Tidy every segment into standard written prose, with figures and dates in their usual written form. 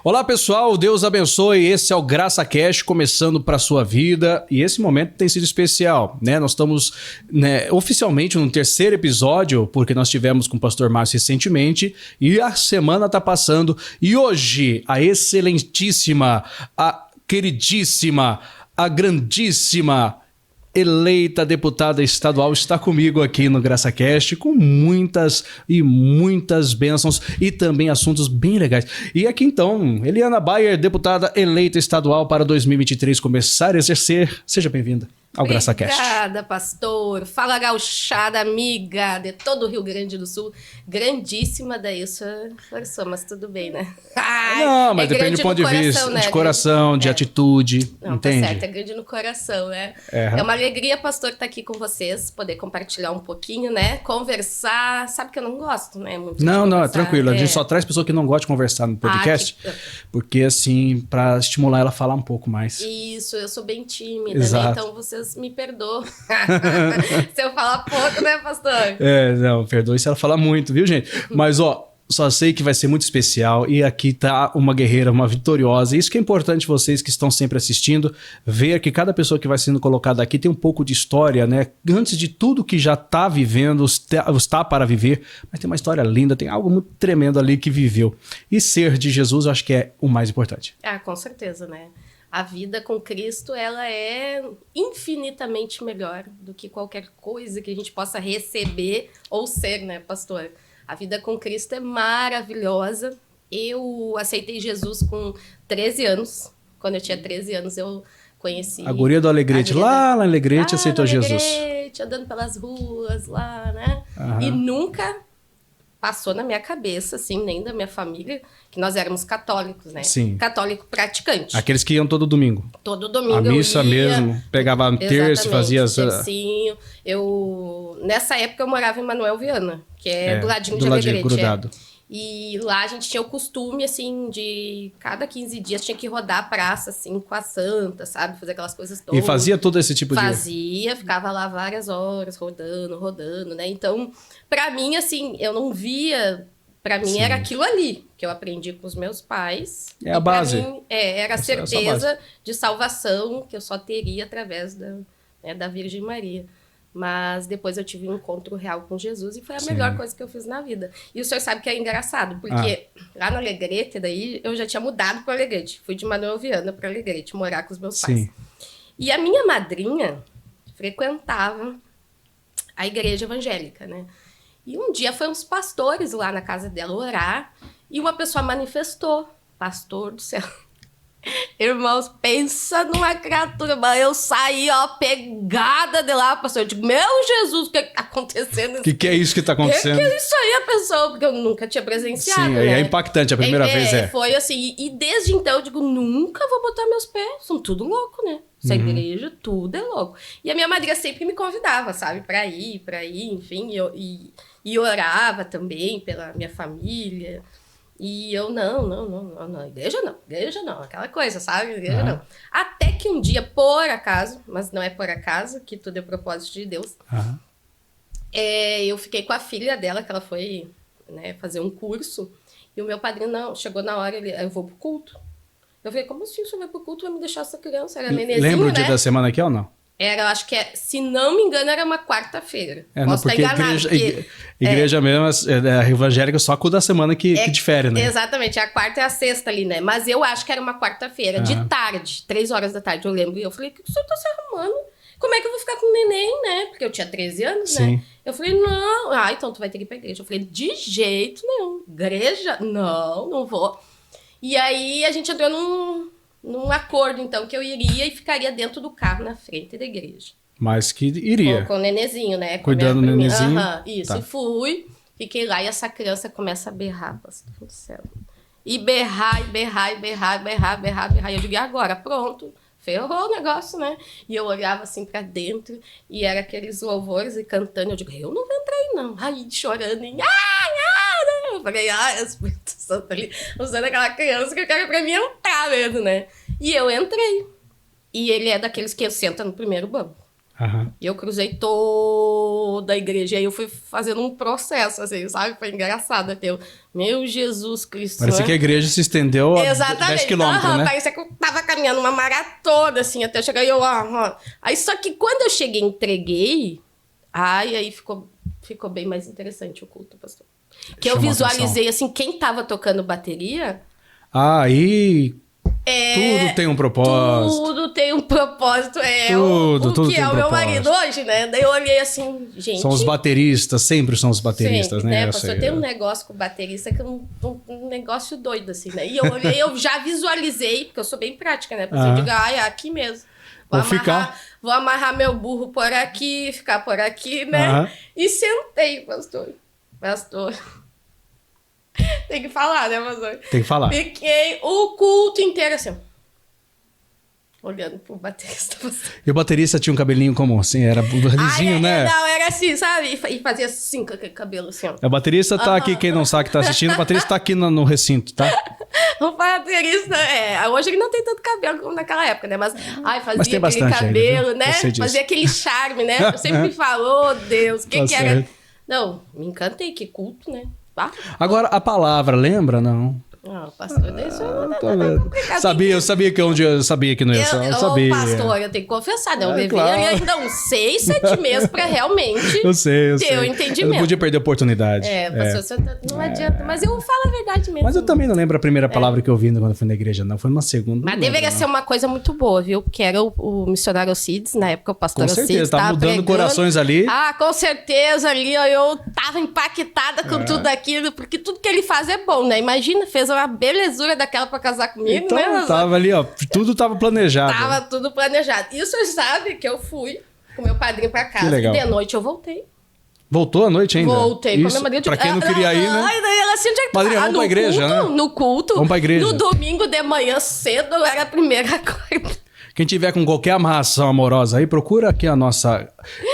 Olá pessoal, Deus abençoe, esse é o Graça Cash começando para sua vida e esse momento tem sido especial, né? Nós estamos oficialmente no terceiro episódio, porque nós tivemos com o pastor Márcio recentemente e a semana tá passando e hoje a excelentíssima, a queridíssima, a grandíssima eleita deputada estadual está comigo aqui no GraçaCast com muitas bênçãos e também assuntos bem legais. E aqui então, Eliana Bayer, deputada eleita estadual para 2023, começar a exercer. Seja bem-vinda ao GraçaCast. Obrigada, pastor. Fala, gauchada, amiga de todo o Rio Grande do Sul. Grandíssima daí, forçou, mas tudo bem, né? Ai, não, mas depende do ponto de vista, né? De coração, de atitude, não, entende? Tá certo, é grande no coração, né? É uma alegria, pastor, estar aqui com vocês, poder compartilhar um pouquinho, né? Conversar, sabe que eu não gosto, né? Muito não, é tranquilo, a gente só traz pessoa que não gosta de conversar no podcast, porque assim, pra estimular ela a falar um pouco mais. Isso, eu sou bem tímida, exato, né? Então vocês me perdoam. Se eu falar pouco, né, pastor? Não, perdoe se ela falar muito, viu, gente? Mas, só sei que vai ser muito especial e aqui tá uma guerreira, uma vitoriosa. Isso que é importante vocês que estão sempre assistindo, ver que cada pessoa que vai sendo colocada aqui tem um pouco de história, né? Antes de tudo que já tá vivendo, está para viver, mas tem uma história linda, tem algo muito tremendo ali que viveu. E ser de Jesus, eu acho que é o mais importante. Com certeza, né? A vida com Cristo, ela é infinitamente melhor do que qualquer coisa que a gente possa receber ou ser, né, pastor? A vida com Cristo é maravilhosa. Eu aceitei Jesus com 13 anos. Quando eu tinha 13 anos, eu conheci... A guria do Alegrete, lá no Alegrete aceitou Jesus. Alegrete, andando pelas ruas lá, né? E nunca passou na minha cabeça, assim, nem da minha família, que nós éramos católicos, né? Sim. Católico praticante. Aqueles que iam todo domingo. Todo domingo a missa eu ia, mesmo, pegava a terça, fazia... tercinho. Nessa época eu morava em Manuel Viana, que é do ladinho de Alegrete. Grudado. E lá a gente tinha o costume, assim, de cada 15 dias tinha que rodar a praça, assim, com a santa, sabe? Fazer aquelas coisas todas. E fazia todo esse tipo Fazia, ficava lá várias horas, rodando, né? Então, pra mim, assim, eu não via... Pra mim era aquilo ali, que eu aprendi com os meus pais. É a base. Pra mim, era a certeza de salvação que eu só teria através da Virgem Maria. Mas depois eu tive um encontro real com Jesus e foi a melhor coisa que eu fiz na vida. E o senhor sabe que é engraçado, porque lá no Alegrete, daí eu já tinha mudado para o Alegrete. Fui de Manuel Viana para o Alegrete, morar com os meus pais. E a minha madrinha frequentava a igreja evangélica, né? E um dia foi uns pastores lá na casa dela orar e uma pessoa manifestou. Pastor do céu. Irmãos, pensa numa criatura, mas eu saí, pegada de lá, pastor. Eu digo, meu Jesus, o que tá acontecendo? O que é isso que tá acontecendo? Que é isso aí, a pessoa? Porque eu nunca tinha presenciado, Sim, né? É impactante a primeira vez, Foi assim, e desde então eu digo, nunca vou botar meus pés, são tudo louco, né? Essa igreja, tudo é louco. E a minha madrinha sempre me convidava, sabe, pra ir, enfim, e orava também pela minha família. E eu, não, igreja não, aquela coisa, sabe? Igreja não. Até que um dia, por acaso, mas não é por acaso, que tudo é propósito de Deus, eu fiquei com a filha dela, que ela foi, né, fazer um curso, e o meu padrinho, chegou na hora, eu vou pro culto. Eu falei, como assim o senhor vai pro culto, vai me deixar essa criança? Era nenezinho, lembra o dia da semana aqui ou não? Era, eu acho que se não me engano, era uma quarta-feira. Posso estar enganado. Igreja mesmo, a evangélica, só com o da semana que difere, né? Exatamente, a quarta e a sexta ali, né? Mas eu acho que era uma quarta-feira, de tarde, 3 horas da tarde, eu lembro. E eu falei, o que o senhor tá se arrumando? Como é que eu vou ficar com o neném, né? Porque eu tinha 13 anos, né? Eu falei, não. Então tu vai ter que ir pra igreja. Eu falei, de jeito nenhum. Igreja? Não vou. E aí a gente entrou num acordo, então, que eu iria e ficaria dentro do carro na frente da igreja. Mas que iria. Com o nenezinho, né? Cuidando do nenezinho. Isso, e fui, fiquei lá e essa criança começa a berrar, pastor do céu. E berrar. Eu digo, e agora? Pronto. Ferrou o negócio, né? E eu olhava assim pra dentro e era aqueles louvores e cantando. Eu digo, eu não vou entrar aí, não. Aí, chorando, eu falei, Espírito Santo ali, usando aquela criança que eu quero pra mim entrar mesmo, né? E eu entrei. E ele é daqueles que senta no primeiro banco. E eu cruzei toda a igreja. E aí eu fui fazendo um processo, assim, sabe? Foi engraçado até. Meu Jesus Cristo. Parecia que a igreja se estendeu a 10 quilômetros, né? Parecia que eu tava caminhando uma maratona, assim, até chegar e eu, Aí só que quando eu cheguei e entreguei, aí ficou bem mais interessante o culto, pastor. Que eu visualizei, assim, quem tava tocando bateria. Aí... tudo tem um propósito. Tudo tem um propósito. Tudo que é o meu marido hoje, né? Daí eu olhei assim, gente... São os bateristas, sempre são os bateristas, sempre, né? Pastor, tem um negócio com o baterista que é um negócio doido, assim, né? E eu olhei, eu já visualizei, porque eu sou bem prática, né? Pastor, eu digo, é aqui mesmo. Vou amarrar meu burro por aqui, ficar por aqui, né? E sentei, pastor. Tem que falar, né, pastor? Tem que falar. Fiquei o culto inteiro assim, olhando pro baterista. E o baterista tinha um cabelinho como assim? Era lisinho, né? Não, era assim, sabe? E fazia assim com aquele cabelo assim, ó. O baterista tá aqui, quem não sabe que tá assistindo, o baterista tá aqui no recinto, tá? O baterista, hoje ele não tem tanto cabelo como naquela época, né? Mas fazia tem aquele cabelo, ainda, né? Fazia aquele charme, né? Eu sempre me falou, Deus, o que era? Não, me encantei, que culto, né? Agora, a palavra, lembra? Não. Não, pastor, deixa eu sabia que eu sabia que não ia ser. Eu sabia. Pastor, eu tenho que confessar, né? Eu levei ainda uns 6, 7 meses pra realmente eu sei. ter o entendimento. Eu não podia perder a oportunidade. Pastor, não adianta. Mas eu falo a verdade mesmo. Mas eu também não lembro a primeira palavra que eu ouvi quando eu fui na igreja, não. Foi uma segunda. Mas deveria ser uma coisa muito boa, viu? Porque era o missionário Alcides, na época o pastor Alcides. Com certeza, tava mudando pregando. Corações ali. Com certeza, ali ó, eu tava impactada com tudo aquilo, porque tudo que ele faz é bom, né? Imagina, fez uma belezura daquela pra casar comigo, então, né? Tava ali, ó, tudo tava planejado. Tava tudo planejado. E o senhor sabe que eu fui com meu padrinho pra casa. E de noite eu voltei. Voltou à noite ainda? Voltei com a minha madrinha. Pra quem não queria ir, né? Daí ela assim, onde é que Madrinha, vamos pra igreja, culto, né? No culto. Vamos pra igreja. No domingo de manhã cedo, eu era a primeira coisa. Quem tiver com qualquer amarração amorosa aí, procura aqui a nossa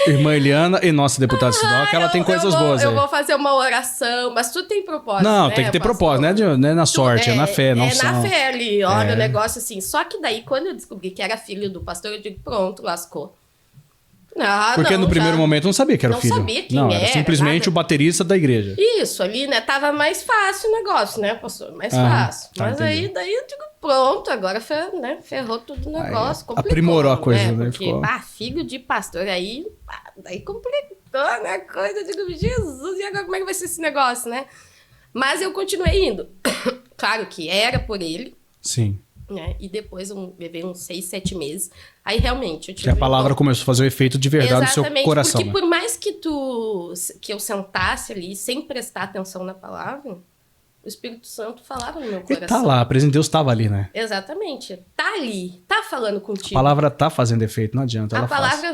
irmã Eliana e nossa deputada Sidó, que ela tem coisas boas aí. Eu vou fazer uma oração, mas tudo tem propósito, não, né, tem que ter propósito, não é na sorte, é na fé, não são. É na fé ali, olha o negócio assim. Só que daí, quando eu descobri que era filho do pastor, eu digo, pronto, lascou. Porque no primeiro momento não sabia que era o filho. Não sabia quem era. Era simplesmente o baterista da igreja. Isso, ali, né? Tava mais fácil o negócio, né, pastor? Mais fácil. Mas aí, daí eu digo, pronto, agora ferrou tudo o negócio. Complicou, aprimorou a coisa, né? Porque, filho de pastor, aí complicou, né? Coisa, eu digo, Jesus, e agora como é que vai ser esse negócio, né? Mas eu continuei indo. Claro que era por ele. Sim. Né? E depois levei uns 6, 7 meses. Aí realmente eu tive. Que a palavra começou a fazer o efeito de verdade no seu coração. Porque por mais que eu sentasse ali sem prestar atenção na palavra, o Espírito Santo falava no meu coração. Ele tá lá, a presença de Deus estava ali, né? Exatamente. Tá ali, tá falando contigo. A palavra tá fazendo efeito, não adianta. A palavra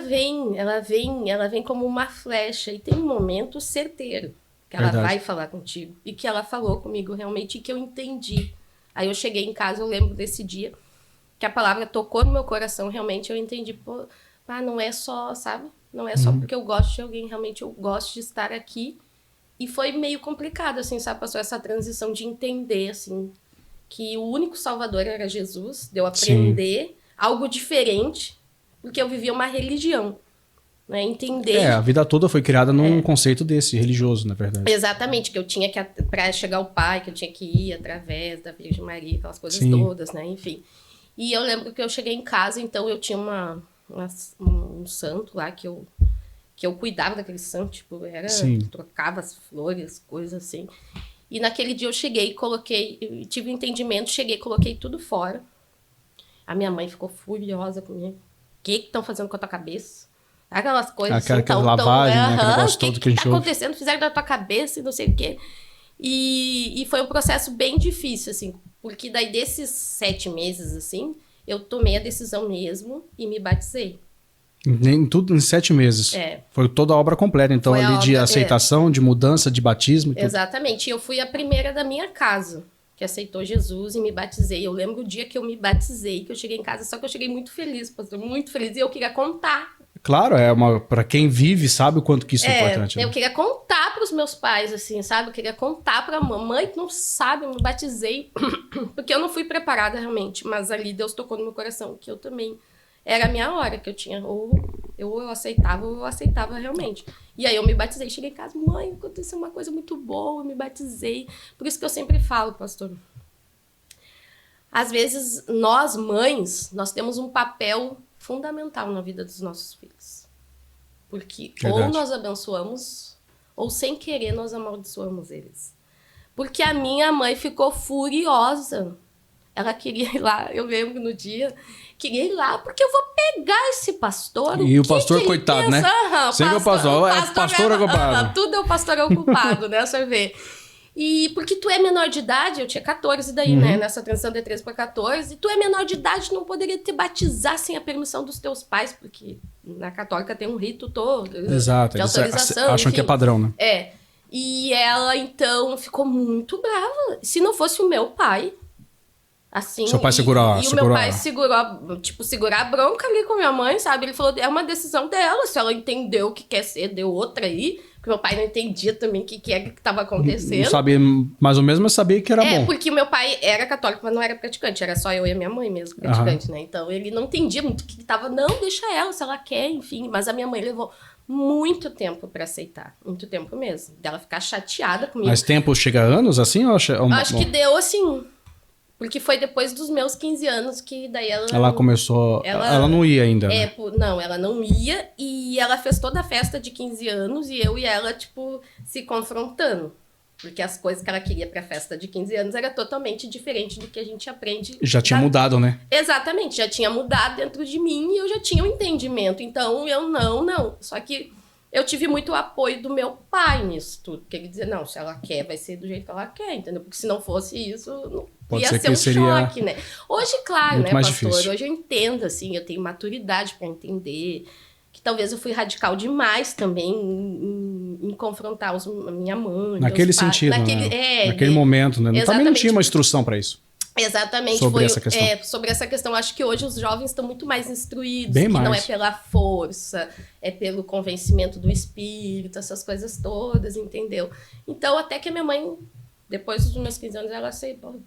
ela vem como uma flecha e tem um momento certeiro que ela vai falar contigo. E que ela falou comigo realmente e que eu entendi. Aí eu cheguei em casa, eu lembro desse dia, que a palavra tocou no meu coração, realmente eu entendi, não é só, sabe? Não é só porque eu gosto de alguém, realmente eu gosto de estar aqui. E foi meio complicado, assim, sabe? Passou essa transição de entender, assim, que o único salvador era Jesus, de eu aprender algo diferente, porque eu vivia uma religião. Né, entender. A vida toda foi criada num conceito desse, religioso, na verdade. Exatamente, que eu tinha que, para chegar ao Pai, que eu tinha que ir através da Virgem Maria, aquelas coisas todas, né, enfim. E eu lembro que eu cheguei em casa, então eu tinha um santo lá que eu cuidava daquele santo, tipo, trocava as flores, coisas assim. E naquele dia eu cheguei, tive um entendimento, coloquei tudo fora. A minha mãe ficou furiosa comigo. O que estão fazendo com a tua cabeça? Aquelas coisas aquela lavagem, né? Aquele negócio todo que a gente tá acontecendo? Fizeram da tua cabeça e não sei o quê. E foi um processo bem difícil, assim, porque daí desses 7 meses, assim, eu tomei a decisão mesmo e me batizei. Tudo em 7 meses. Foi toda a obra completa, então, foi ali de aceitação, de mudança, de batismo. Exatamente. E eu fui a primeira da minha casa que aceitou Jesus e me batizei. Eu lembro o dia que eu me batizei, que eu cheguei em casa, só que eu cheguei muito feliz, pastor, muito feliz, e eu queria contar. Claro, para quem vive, sabe o quanto que isso é importante. Né? Eu queria contar para os meus pais, assim, sabe? Eu queria contar para a mamãe que não sabe, eu me batizei, porque eu não fui preparada realmente, mas ali Deus tocou no meu coração, que eu também, era a minha hora, que eu tinha, ou eu aceitava realmente. E aí eu me batizei, cheguei em casa, mãe, aconteceu uma coisa muito boa, eu me batizei. Por isso que eu sempre falo, pastor, às vezes nós, mães, nós temos um papel fundamental na vida dos nossos filhos. Porque ou nós abençoamos, ou sem querer nós amaldiçoamos eles. Porque a minha mãe ficou furiosa. Ela queria ir lá, eu lembro no dia, queria ir lá, porque eu vou pegar esse pastor. E o pastor, coitado, né? Sempre o pastor é culpado. Tudo é o pastor é o culpado, né? Você vê. E porque tu é menor de idade, eu tinha 14 daí, né? Nessa transição de 13 para 14, e tu é menor de idade, não poderia te batizar sem a permissão dos teus pais, porque na católica tem um rito todo. Exato, de autorização. Acham que é padrão, né? É. E ela, então, ficou muito brava. Se não fosse o meu pai, assim... Seu pai segurou... E o meu pai segurar a bronca ali com a minha mãe, sabe? Ele falou, é uma decisão dela, se ela entendeu o que quer ser, deu outra aí. Porque meu pai não entendia também o que era que estava acontecendo. Não sabia mais ou menos, mas sabia que era bom. Porque meu pai era católico, mas não era praticante. Era só eu e a minha mãe mesmo, praticante, né? Então, ele não entendia muito o que estava... Não, deixa ela, se ela quer, enfim. Mas a minha mãe levou muito tempo para aceitar. Muito tempo mesmo. Dela ficar chateada comigo. Mas tempo chega a anos, assim? Ou acho que deu, assim... Porque foi depois dos meus 15 anos que daí ela... Ela começou... Ela não ia ainda, né? Não, ela não ia. E ela fez toda a festa de 15 anos e eu e ela, tipo, se confrontando. Porque as coisas que ela queria pra festa de 15 anos era totalmente diferente do que a gente aprende. Já tinha mudado, né? Exatamente, já tinha mudado dentro de mim e eu já tinha um entendimento. Então, eu não. Só que eu tive muito apoio do meu pai nisso tudo. Porque ele dizia, não, se ela quer, vai ser do jeito que ela quer, entendeu? Porque se não fosse isso... Pode ia ser um choque, né? Hoje, claro, né, pastor? Difícil. Hoje eu entendo, assim, eu tenho maturidade para entender que talvez eu fui radical demais também em confrontar a minha mãe. Naquele sentido, naquele momento, né? Também não tinha uma instrução para isso. Exatamente. Sobre essa questão. Sobre essa questão. Acho que hoje os jovens estão muito mais instruídos. Bem que mais. Não é pela força, é pelo convencimento do espírito, essas coisas todas, entendeu? Então, até que a minha mãe, depois dos meus 15 anos, ela aceitou.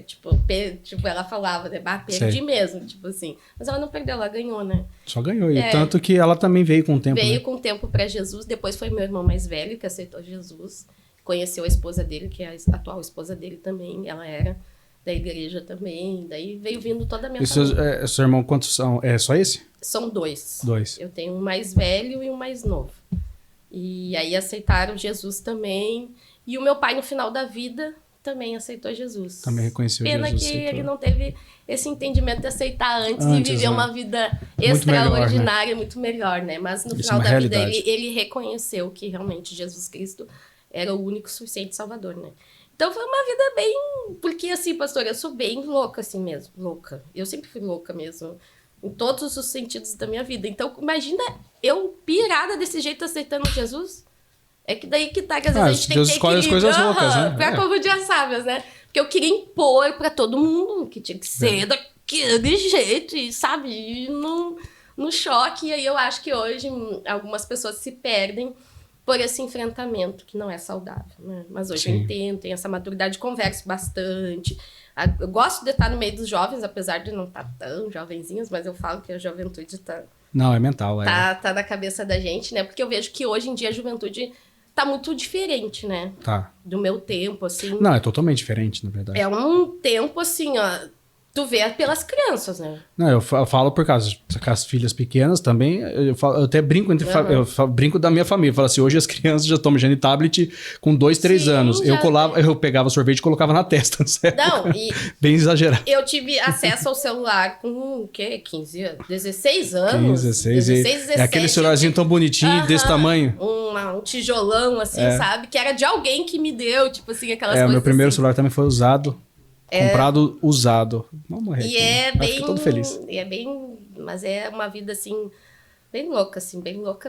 Tipo, ela falava, né? Perdi mesmo, tipo assim. Mas ela não perdeu, ela ganhou, né? Só ganhou. E tanto que ela também veio com o tempo, Veio com o tempo pra Jesus. Depois foi meu irmão mais velho que aceitou Jesus. Conheceu a esposa dele, que é a atual esposa dele também. Ela era da igreja também. Daí veio vindo toda a minha família. Seu irmão, quantos são? É só esse? São 2. 2. Eu tenho um mais velho e um mais novo. E aí aceitaram Jesus também. E o meu pai, no final da vida... também aceitou Jesus. Também reconheceu Jesus. Pena que ele não teve esse entendimento de aceitar antes e viver uma vida extraordinária, muito melhor, né? Mas no final da vida ele reconheceu que realmente Jesus Cristo era o único suficiente Salvador, né? Então foi uma vida bem... Porque assim, pastor, eu sou bem louca assim mesmo, louca. Eu sempre fui louca mesmo, em todos os sentidos da minha vida. Então imagina eu pirada desse jeito aceitando Jesus... É que daí que tá, que às vezes a gente tem que escolhe as coisas loucas, né? Pra confundir as sábias, né? Porque eu queria impor pra todo mundo que tinha que ser daquele jeito, e, sabe? E no choque. E aí eu acho que hoje algumas pessoas se perdem por esse enfrentamento, que não é saudável, né? Mas hoje eu entendo, tenho essa maturidade, converso bastante. Eu gosto de estar no meio dos jovens, apesar de não estar tão jovenzinhos, mas eu falo que a juventude tá... Não, é mental, Tá na cabeça da gente, né? Porque eu vejo que hoje em dia a juventude... tá muito diferente, né? Tá. Do meu tempo, assim. Não, é totalmente diferente, na verdade. É um tempo, assim, ó... Tu vê pelas crianças, né? Não, eu falo por causa com as filhas pequenas também. Eu até brinco eu brinco da minha família. Eu falo assim, hoje as crianças já estão mexendo em tablet com 2, 3 anos. Eu pegava sorvete e colocava na testa. Não, e... Bem exagerado. Eu tive acesso ao celular com, o quê? 15 anos? 16 anos? 15, 16. 17. É aquele celularzinho tão bonitinho, desse tamanho. Um tijolão, assim, sabe? Que era de alguém que me deu, tipo assim, aquelas coisas meu primeiro assim. celular também foi usado. Comprado usado. Vamos morrer. E é bem... todo feliz. Mas é uma vida, assim, bem louca,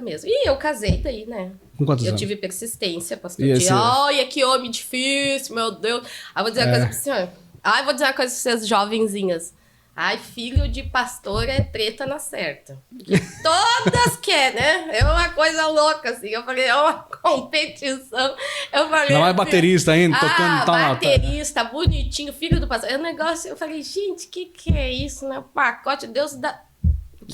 mesmo. E eu casei daí, né? Com quantos anos? Eu tive persistência, pastor. Olha que homem difícil, meu Deus. Aí vou dizer uma coisa pra você. Vou dizer uma coisa pra vocês, jovenzinhas. Ai, filho de pastor é treta na certa. Porque todas querem, né? É uma coisa louca, assim. Eu falei, é uma competição. Eu falei... Não é baterista ainda, tocando... baterista, bonitinho, filho do pastor. É um negócio... Eu falei, gente, que é isso, né? O pacote, Deus dá...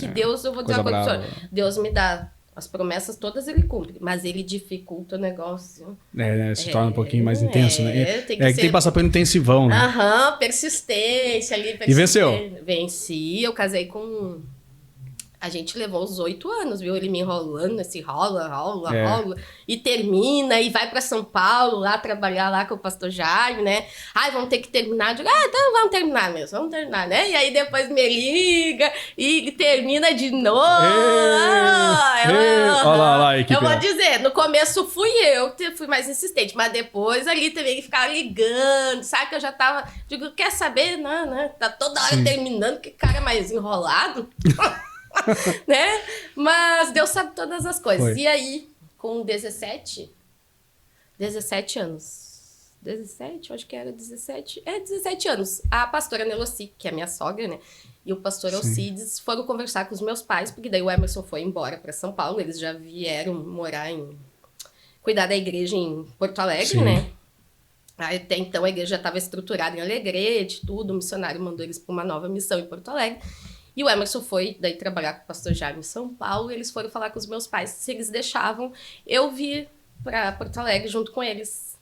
que Deus, eu vou dizer uma coisa pra você, Deus me dá as promessas todas, ele cumpre, mas ele dificulta o negócio. Se torna um pouquinho mais intenso, né? Tem que passar pelo intensivão, né? Persistência ali. E venceu? Venci, eu casei com... A gente levou uns 8 anos, viu? Ele me enrolando, rola, e termina, e vai pra São Paulo, lá trabalhar lá com o pastor Jaime, né? Vamos ter que terminar. Eu digo, então vamos terminar mesmo, vamos terminar, né? E aí depois me liga e termina de novo. Olha lá, equipe. Eu vou dizer, no começo fui mais insistente, mas depois ali também que ficava ligando, sabe? Que eu já tava, digo, quer saber? Não, tá toda hora terminando, que cara mais enrolado. Né? Mas Deus sabe todas as coisas. Foi. E aí, com 17 anos. 17? Eu acho que era 17. 17 anos. A pastora Neloci, que é minha sogra, né? E o pastor Alcides foram conversar com os meus pais, porque daí o Emerson foi embora para São Paulo. Eles já vieram cuidar da igreja em Porto Alegre, né? Aí, até então a igreja já estava estruturada em Alegrete, tudo. O missionário mandou eles para uma nova missão em Porto Alegre. E o Emerson foi daí trabalhar com o pastor Jaime em São Paulo, e eles foram falar com os meus pais se eles deixavam eu vir para Porto Alegre junto com eles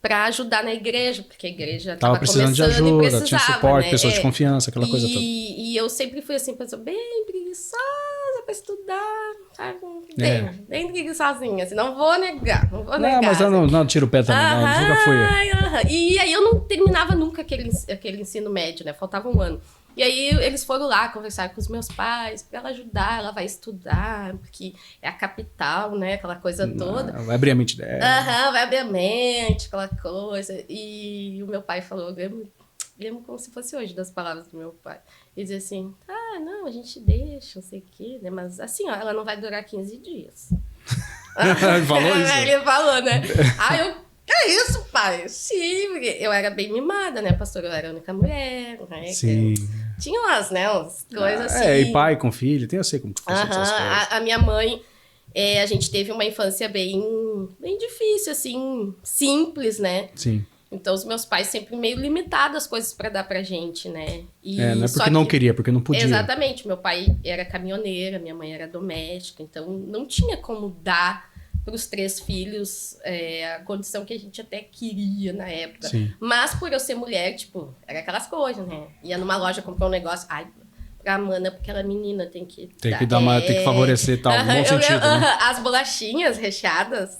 para ajudar na igreja, porque a igreja estava precisando de ajuda, tinha suporte, né? Pessoas de confiança, aquela coisa toda. E eu sempre fui assim, pessoa bem preguiçosa para estudar, sabe? Bem preguiçosinha, assim, não vou negar. Mas eu não tiro o pé também, nunca fui. E aí eu não terminava nunca aquele ensino médio, né? Faltava um ano. E aí eles foram lá conversar com os meus pais, para ela ajudar, ela vai estudar, porque é a capital, né? Aquela coisa toda. Vai abrir a mente dela. Vai abrir a mente, aquela coisa. E o meu pai falou, lembro como se fosse hoje, das palavras do meu pai. Ele dizia assim, não, a gente deixa, não sei o quê, né? Mas assim, ó, ela não vai durar 15 dias. Ele falou isso? Ele falou, né? Que isso, pai? Sim, porque eu era bem mimada, né, pastor? Eu era a única mulher, né? Sim. Tinha umas coisas assim. E pai com filho, eu sei como que funciona essas coisas. A minha mãe, a gente teve uma infância bem difícil, assim, simples, né? Sim. Então, os meus pais sempre meio limitados as coisas para dar pra gente, né? Não é porque não queria, porque não podia. Exatamente. Meu pai era caminhoneiro, minha mãe era doméstica, então não tinha como dar para os 3 filhos a condição que a gente até queria na época. Sim. Mas por eu ser mulher, tipo, era aquelas coisas, né? Ia numa loja comprar um negócio, pra Amanda, porque ela é menina, tem que favorecer tal, no bom sentido, né? As bolachinhas recheadas.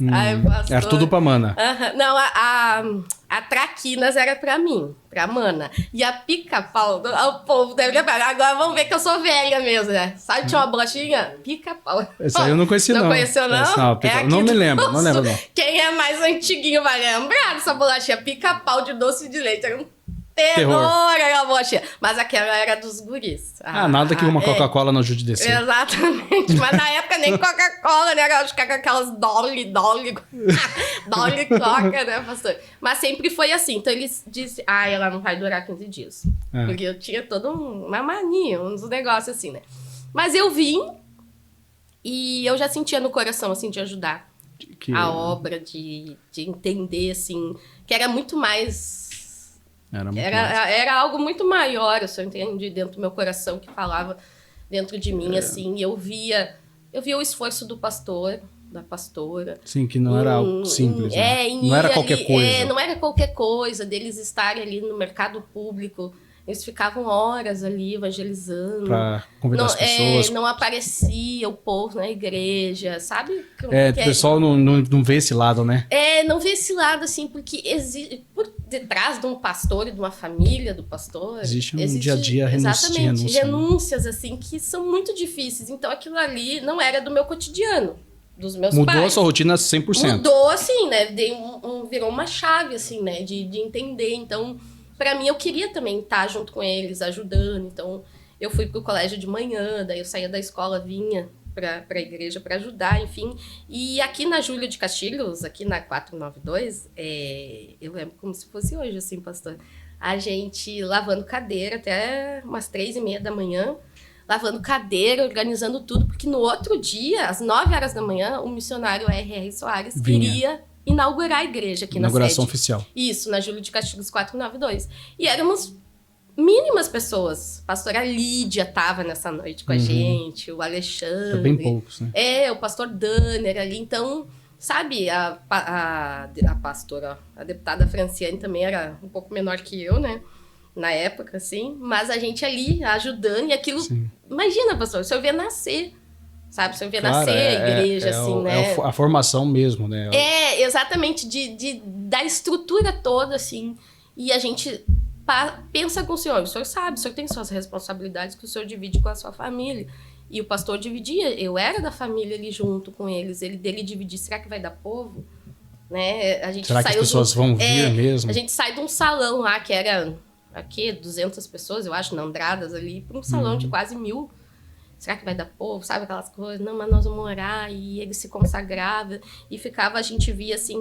Era tudo pra Mana. Não, a Traquinas era pra mim, pra Mana. E a Pica-Pau, o povo deve lembrar. Agora vamos ver que eu sou velha mesmo, né? Sabe, tinha uma bolachinha? Pica-Pau. Essa aí eu não conheci, não. Não conheceu, não? Não me lembro, não. Quem é mais antiguinho vai lembrar dessa bolachinha. Pica-Pau de doce de leite. Era um terror aquela bolachinha. Mas aquela era dos guris. Nada que uma Coca-Cola não ajude a descer. Exatamente. Mas na época nem Coca-Cola, né? Acho que era aquelas Dolly Coca, né, pastor? Mas sempre foi assim. Então eles dizem, ela não vai durar 15 dias. Porque eu tinha toda uma mania, uns negócios assim, né? Mas eu vim e eu já sentia no coração, assim, de ajudar a obra, de entender, assim, que era muito mais... Era algo muito maior, eu só entendi, dentro do meu coração, que falava dentro de mim, assim, e eu via o esforço do pastor, da pastora. Sim, que não era algo simples, né? Não era qualquer coisa. Não era qualquer coisa, deles estarem ali no mercado público. Eles ficavam horas ali evangelizando. Pra convidar as pessoas. Não aparecia o povo na igreja, sabe? O pessoal não vê esse lado, né? Não vê esse lado, assim, porque por detrás de um pastor e de uma família do pastor... Existe dia a dia renúncias, assim, que são muito difíceis. Então, aquilo ali não era do meu cotidiano, dos meus pais. Mudou a sua rotina 100%. Mudou, assim, né? Virou uma chave, assim, né? De entender, então... Pra mim, eu queria também estar junto com eles, ajudando. Então, eu fui pro colégio de manhã, daí eu saía da escola, vinha pra igreja pra ajudar, enfim. E aqui na Júlio de Castilhos, aqui na 492, eu lembro como se fosse hoje, assim, pastor. A gente lavando cadeira até umas 3:30 da manhã, lavando cadeira, organizando tudo, porque no outro dia, às 9 horas da manhã, o missionário R.R. Soares queria... inaugurar a igreja aqui na sede. Inauguração oficial. Isso, na Júlio de Castilhos 492. E éramos mínimas pessoas. A pastora Lídia estava nessa noite com a gente, o Alexandre. Bem poucos, né? O pastor Danner ali. Então, sabe, a pastora, a deputada Franciane também era um pouco menor que eu, né? Na época, assim. Mas a gente ali ajudando e aquilo... Sim. Imagina, pastor, o senhor vê nascer, sabe? O senhor vê nascer a igreja, assim, né? A formação mesmo, né? Exatamente, da estrutura toda, assim. E a gente... pensa com o senhor sabe, o senhor tem suas responsabilidades que o senhor divide com a sua família. E o pastor dividia, eu era da família ali junto com eles, dele dividir, será que vai dar povo? Né? A gente será que as pessoas vão vir mesmo? A gente sai de um salão lá que era, aqui, 200 pessoas, eu acho, na Andradas ali, para um salão de quase 1000. Será que vai dar povo? Sabe aquelas coisas? Não, mas nós vamos orar. E ele se consagrava e ficava, a gente via assim,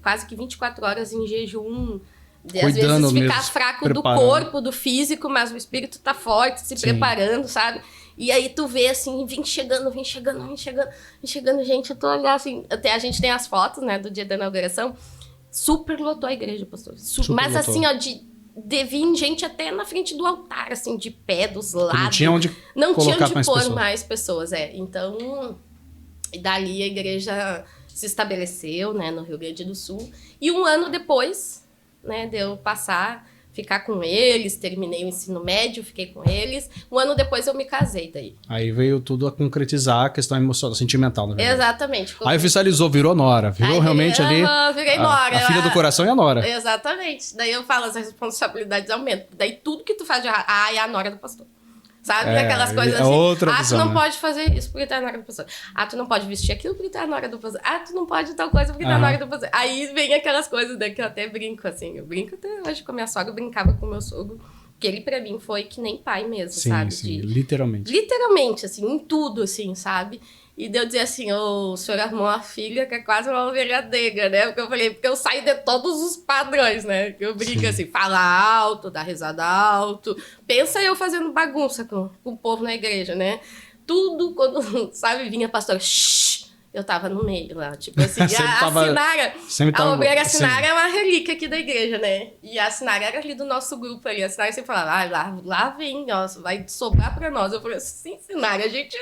quase que 24 horas em jejum. Às vezes ficar fraco do corpo, do físico, mas o espírito tá forte, se preparando, sabe? E aí tu vê assim, vem chegando, gente, eu tô olhando assim, até a gente tem as fotos, né, do dia da inauguração, super lotou a igreja, pastor. Mas lotou. Assim, ó, de vir gente até na frente do altar, assim, de pé, dos lados. Não tinha onde pôr mais pessoas, Então, dali a igreja se estabeleceu, né, no Rio Grande do Sul. E um ano depois, né, de eu ficar com eles, terminei o ensino médio, fiquei com eles. Um ano depois eu me casei daí. Aí veio tudo a concretizar a questão emocional, sentimental, na verdade. Exatamente. Aí oficializou, virou nora, realmente ali virei nora. A filha do coração é a nora. Exatamente. Daí eu falo, as responsabilidades aumentam. Daí tudo que tu faz de errado, é a nora do pastor. Sabe? Aquelas coisas assim. Outra visão, tu não pode fazer isso porque tu é a nora do pastor. Tu não pode vestir aquilo porque tu é a nora do pastor. Tu não pode tal coisa porque tu é a nora do pastor. Aí vem aquelas coisas, né, que eu até brinco, assim. Eu brinco até hoje com a minha sogra, eu brincava com o meu sogro. Porque ele, pra mim, foi que nem pai mesmo, sabe? Sim, literalmente. Literalmente, assim, em tudo, assim, sabe? E daí eu dizia assim, o senhor arrumou uma filha que é quase uma ovelha negra, né? Porque eu saio de todos os padrões, né? Eu brinco assim, fala alto, dá risada alto. Pensa eu fazendo bagunça com o povo na igreja, né? Tudo, quando, sabe, vinha a pastora, shh, eu tava no meio lá, tipo assim, a Sinara, a obreira Sinara é uma relíquia aqui da igreja, né? E a Sinara era ali do nosso grupo ali, a Sinara sempre falava, lá vem, ó, vai sobrar pra nós. Eu falei, sim, Sinara, a gente...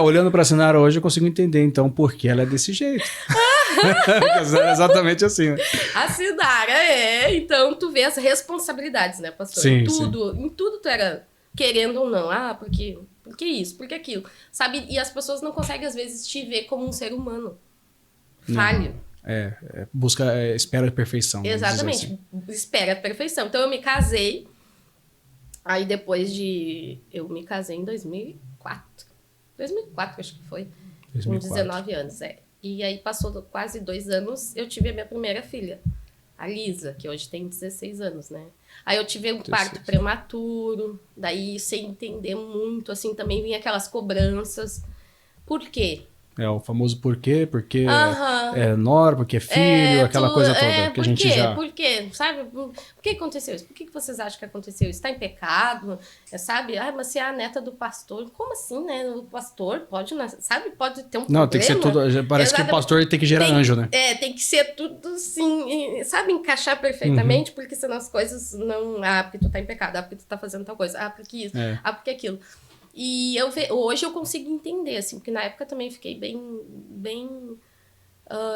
olhando pra Sinara hoje eu consigo entender, então, por que ela é desse jeito. Porque era exatamente assim, né? A Sinara então tu vê as responsabilidades, né, pastor? Sim, em tudo tu era querendo ou não, porque isso, porque aquilo, sabe? E as pessoas não conseguem, às vezes, te ver como um ser humano falho. Espera a perfeição. Exatamente, assim. Espera a perfeição. Então, eu me casei, aí depois eu me casei em 2004. 2004, acho que foi. 2004. Com 19 anos, E aí, passou quase 2 anos, eu tive a minha primeira filha, a Lisa, que hoje tem 16 anos, né? Aí eu tive um parto prematuro, daí sem entender muito, assim, também vinha aquelas cobranças. Por quê? O famoso por quê, porque é nora, porque é filho, aquela coisa toda. Que a gente já... Por quê? Sabe? Por que aconteceu isso? Por que vocês acham que aconteceu isso? Está em pecado? Sabe? Mas se é a neta do pastor, como assim, né? O pastor pode, sabe? Pode ter um problema. Não, tem que ser tudo... Parece que o pastor tem que gerar anjo, né? Tem que ser tudo assim, sabe? Encaixar perfeitamente, porque senão as coisas não... porque tu tá em pecado. Porque tu tá fazendo tal coisa. Porque isso. Porque aquilo. E hoje eu consigo entender, assim, porque na época também fiquei bem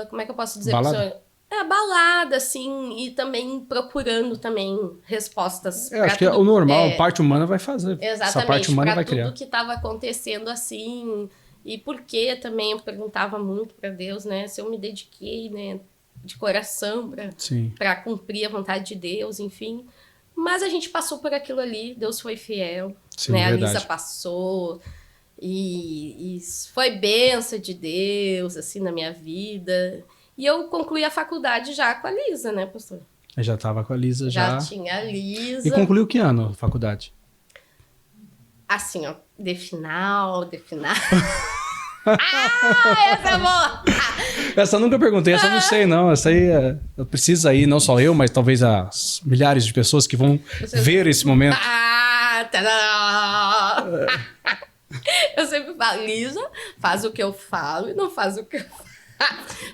como é que eu posso dizer? Abalada, assim, e também procurando também respostas. Acho que o normal, a parte humana vai fazer. Exatamente, essa parte humana vai criar. Tudo que estava acontecendo, assim, e por que também eu perguntava muito para Deus, né, se eu me dediquei, né, de coração para cumprir a vontade de Deus, enfim. Mas a gente passou por aquilo ali, Deus foi fiel, sim, né? Verdade. A Lisa passou e foi bênção de Deus, assim, na minha vida. E eu concluí a faculdade já com a Lisa, né, pastor? Eu já estava com a Lisa, já tinha a Lisa. E concluiu que ano a faculdade? Assim, ó, de final. Essa é boa! Essa eu nunca perguntei, essa eu não sei, não. Essa aí precisa aí, não só eu, mas talvez as milhares de pessoas que vão ver esse momento. Eu sempre falo, Lisa, faz o que eu falo e não faz o que eu falo.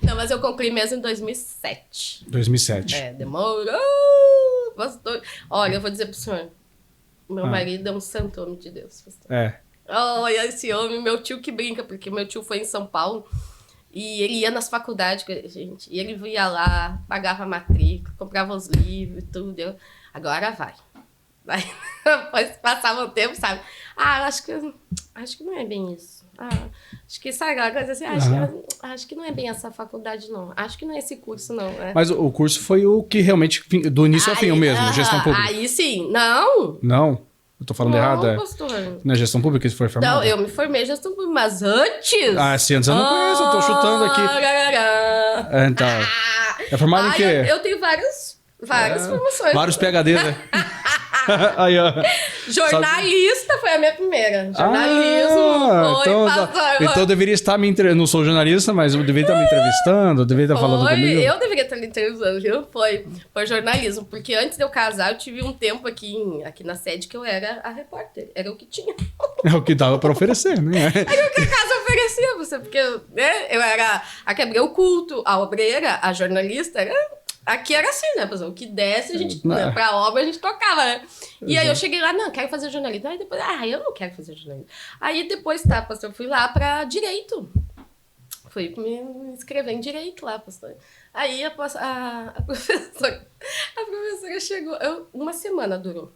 Não, mas eu concluí mesmo em 2007. 2007. Demorou. Pastor. Olha, eu vou dizer pro senhor, Meu marido é um santo homem de Deus, pastor. É. Olha esse homem, meu tio que brinca, porque meu tio foi em São Paulo e ele ia nas faculdades com a gente. E ele ia lá, pagava a matrícula, comprava os livros e tudo. Agora vai. Depois passava um tempo, sabe? Acho que não é bem isso. Acho que, sabe aquela coisa assim? Acho que não é bem essa faculdade, não. Acho que não é esse curso, não. Mas o curso foi o que realmente, do início ao fim, o mesmo, gestão pública. Aí sim, não. Não? Eu tô falando errado? Não, pastor. Não é gestão pública que você foi formado? Não, eu me formei em gestão pública, mas antes... Sim, antes eu não conheço, eu tô chutando aqui. Então, é formado em quê? Eu tenho várias formações. Vários PhD, né? Aí, ó. Jornalista foi a minha primeira. Jornalismo. Então eu deveria estar me entrevistando. Não sou jornalista, mas eu deveria estar me entrevistando, eu deveria estar falando comigo. Eu deveria estar me entrevistando, viu? Foi jornalismo. Porque antes de eu casar, eu tive um tempo aqui na sede que eu era a repórter. Era o que tinha. É o que dava pra oferecer, né? Era o que a casa oferecia, você. Porque eu era a que abria o culto, a obreira, a jornalista. Aqui era assim, né, pessoal? O que desce, a gente, pra obra, a gente tocava, né? E aí eu cheguei lá, não, quero fazer jornalismo. Aí depois, eu não quero fazer jornalismo. Aí depois, pastor, eu fui lá pra direito. Fui me inscrever em direito lá, pastor. Aí a professora chegou, uma semana durou.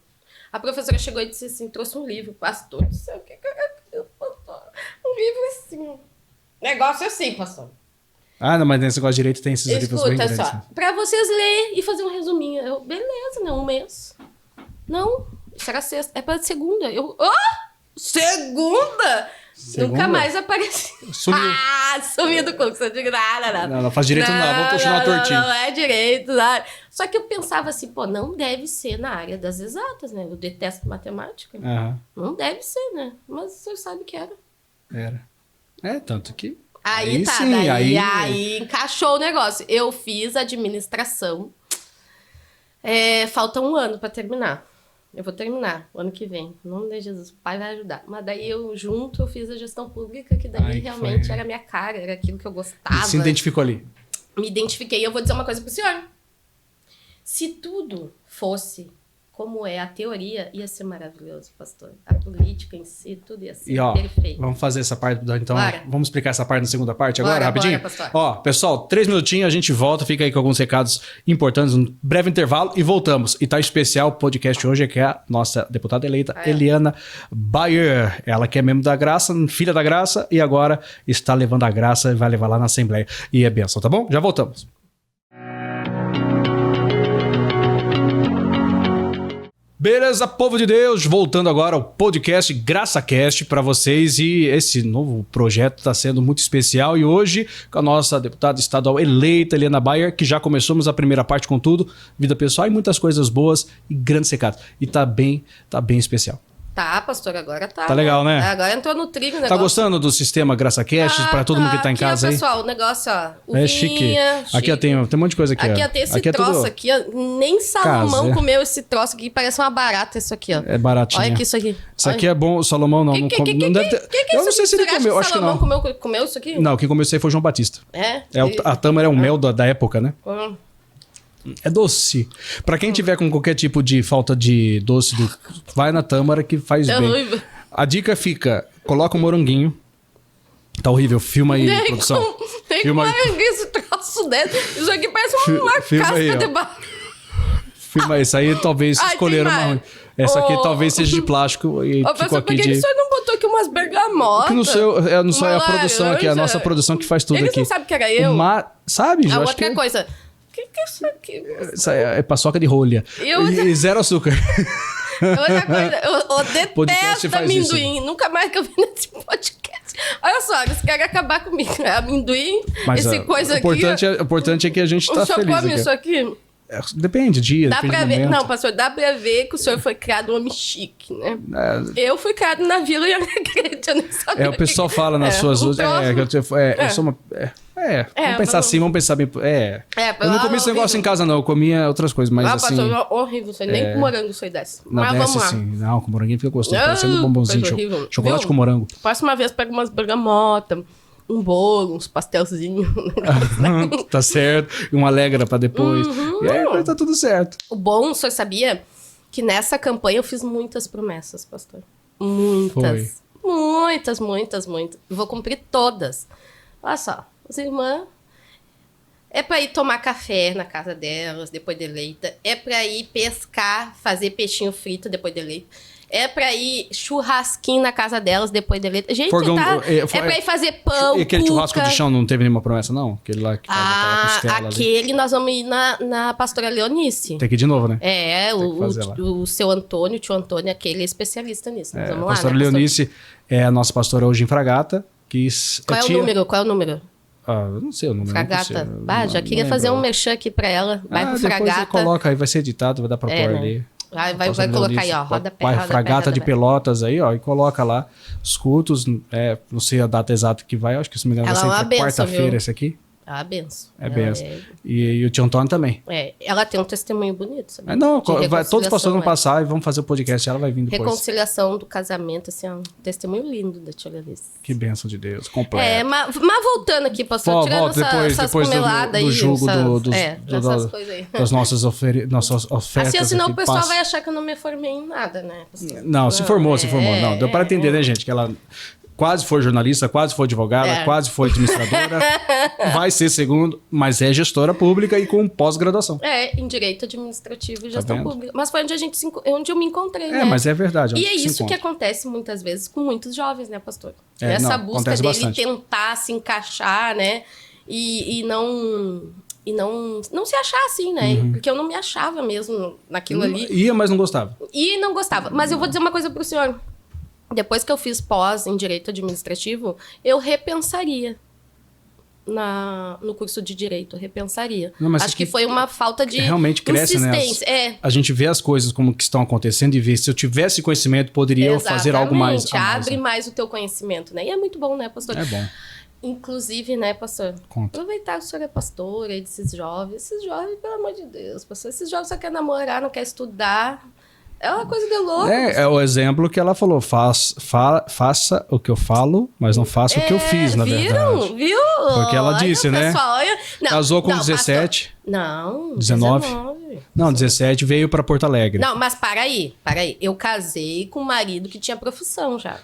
A professora chegou e disse assim, trouxe um livro, pastor, não sei o que eu pastor. Um livro assim, negócio assim, pastor. Não, mas nesse negócio de direito tem esses livros bem grandes. Escuta só, pra vocês lerem e fazer um resuminho. Eu, beleza, né? Um mês. Não, isso era sexta. É pra segunda. Segunda? Nunca mais apareci. Sumiu. Sumiu do curso. Eu digo, nada. Não faz direito não, vamos continuar tortinho. Não é direito. Não. Só que eu pensava assim, não deve ser na área das exatas, né? Eu detesto matemática. Não deve ser, né? Mas o senhor sabe que era. Era. Tanto que... Aí tá, sim, aí encaixou o negócio. Eu fiz administração. Falta um ano pra terminar. Eu vou terminar o ano que vem. Em nome de Jesus, o pai vai ajudar. Mas daí eu fiz a gestão pública, que daí realmente era a minha cara, era aquilo que eu gostava. Se identificou ali? Me identifiquei. Eu vou dizer uma coisa pro senhor. Se tudo fosse como é a teoria, ia ser maravilhoso, pastor. A política em si, tudo ia ser perfeito. Vamos fazer essa parte, então. Bora. Vamos explicar essa parte na segunda parte agora, rapidinho? Bora, pessoal, 3 minutinhos, a gente volta, fica aí com alguns recados importantes, um breve intervalo e voltamos. E tá especial o podcast hoje, que é a nossa deputada eleita, Eliana Bayer. Ela que é membro da Graça, filha da Graça, e agora está levando a Graça e vai levar lá na Assembleia. E é bênção, tá bom? Já voltamos. Beleza, povo de Deus, voltando agora ao podcast GraçaCast para vocês, e esse novo projeto está sendo muito especial, e hoje com a nossa deputada estadual eleita, Eliana Bayer, que já começamos a primeira parte com tudo, vida pessoal e muitas coisas boas e grandes recados, e tá bem especial. Tá, pastor, agora tá. Tá legal, né? Agora entrou no trilho o negócio. Tá gostando do sistema GraçaCast para todo mundo que tá em casa aí? Pessoal, o negócio, chique. Aqui tem um monte de coisa aqui. Aqui tem esse troço aqui, nem Salomão comeu esse troço aqui, parece uma barata isso aqui, ó. É baratinho. Olha aqui isso aqui. Isso aqui é bom, Salomão não come. Eu não sei se ele comeu, acho que não. Salomão comeu isso aqui? Não, quem comeu isso aí foi João Batista. A tâmara é um mel da época, né? É doce. Pra quem tiver com qualquer tipo de falta de doce, vai na tâmara que faz bem. A dica fica, coloca um moranguinho. Tá horrível, filma aí, produção. Tem que moranguinho esse troço desse. Isso aqui parece uma casca de barro. Filma aí, isso aí talvez escolheram uma ruim. Essa aqui talvez seja de plástico e ficou aqui de... Por que o senhor não botou aqui umas bergamotas? Não sou a produção aqui, a nossa produção que faz tudo aqui. Eles não sabem que era eu. Sabe, Ju? Outra coisa... O que é isso aqui? Isso é paçoca de rolha. E zero açúcar. Outra coisa, eu detesto amendoim. Isso. Nunca mais que eu vi nesse podcast. Olha só, eles querem acabar comigo. É amendoim, coisa aqui. O importante é que a gente tá feliz. O senhor come isso aqui? Depende, dia, dá depende pra do ver, momento. não, pastor, dá pra ver que o senhor foi criado um homem chique, né? Eu fui criado na Vila e eu nem sabia. O pessoal fala nas suas... eu sou uma... vamos pensar assim, vamos pensar bem... eu não comi esse negócio em casa, não. Eu comia outras coisas, mas assim... Pastor, horrível. Nem com morango foi desse. Mas vamos lá. Assim. Não, com moranguinho fica gostoso. Parecendo um bombonzinho. Chocolate com morango. Próxima vez, pega umas bergamotas, um bolo, uns pastelzinhos. Tá certo. E uma alegra pra depois. E aí vai tá tudo certo. O bom, o senhor sabia que nessa campanha eu fiz muitas promessas, pastor. Muitas. Foi. Muitas. Vou cumprir todas. Olha só, as irmãs... É pra ir tomar café na casa delas, depois de eleita. É pra ir pescar, fazer peixinho frito, depois de eleita. É pra ir churrasquinho na casa delas, depois de eleita. Gente, é pra ir fazer pão, E aquele churrasco de chão não teve nenhuma promessa, não? Aquele lá que faz aquela costela aquele nós vamos ir na pastora Leonice. Tem que ir de novo, né? O seu Antônio, o tio Antônio, aquele é especialista nisso. Nós vamos a pastora lá, né, Leonice é a nossa pastora hoje em Fragata. Qual é o número? Eu não sei o número. Fragata. Já queria fazer um merchan aqui pra ela. Bairro Fragata. Depois você coloca aí, vai ser editado, vai dar pra pôr ali. Vai colocar aí, ó, rodapé. Bairro Fragata de Pelotas aí, ó, e coloca lá os cultos. Não sei a data exata que vai, acho que se não me engano vai ser quarta-feira esse aqui. É uma benção. É benção. E o tio Antônio também. Ela tem um testemunho bonito, sabe? Todos os pastores vão passar e vamos fazer o podcast, ela vai vir depois. Reconciliação do casamento, assim, é um testemunho lindo da tia Leonice. Que bênção de Deus, completo. Mas voltando aqui, pastor, tirando essas comeladas aí. Do julgo essas coisas aí. das nossas ofertas. Assim, senão o pessoal vai achar que eu não me formei em nada, né, pastor? Não, se formou. Não, deu para entender, né, gente, que ela... Quase foi jornalista, quase foi advogada, quase foi administradora. Vai ser segundo, mas é gestora pública e com pós-graduação. Em direito administrativo e gestão pública. Mas foi onde eu me encontrei, né? Mas é verdade. E é isso que acontece muitas vezes com muitos jovens, né, pastor? Essa busca dele bastante. Tentar se encaixar, né? E não se achar assim, né? Porque eu não me achava mesmo naquilo ali. Ia, mas não gostava. Mas eu vou dizer uma coisa pro senhor. Depois que eu fiz pós em Direito Administrativo, eu repensaria no curso de Direito. Acho que foi uma falta de realmente cresce, insistência. Né? A gente vê as coisas como que estão acontecendo e vê se eu tivesse conhecimento, poderia eu fazer algo mais. Abre mais o teu conhecimento, né? E é muito bom, né, pastor? É bom. Inclusive, né, pastor? Conta. Aproveitar que o senhor é pastor aí desses jovens. Esses jovens, pelo amor de Deus, pastor. Esses jovens só querem namorar, não querem estudar. É uma coisa de louco. É o exemplo que ela falou. Faça o que eu falo, mas não faça o que eu fiz, na verdade. Viu? Porque ela disse, né? Pessoal, casou com 17. Não, 19. Não, 17 veio pra Porto Alegre. Não, mas para aí. Eu casei com um marido que tinha profissão já.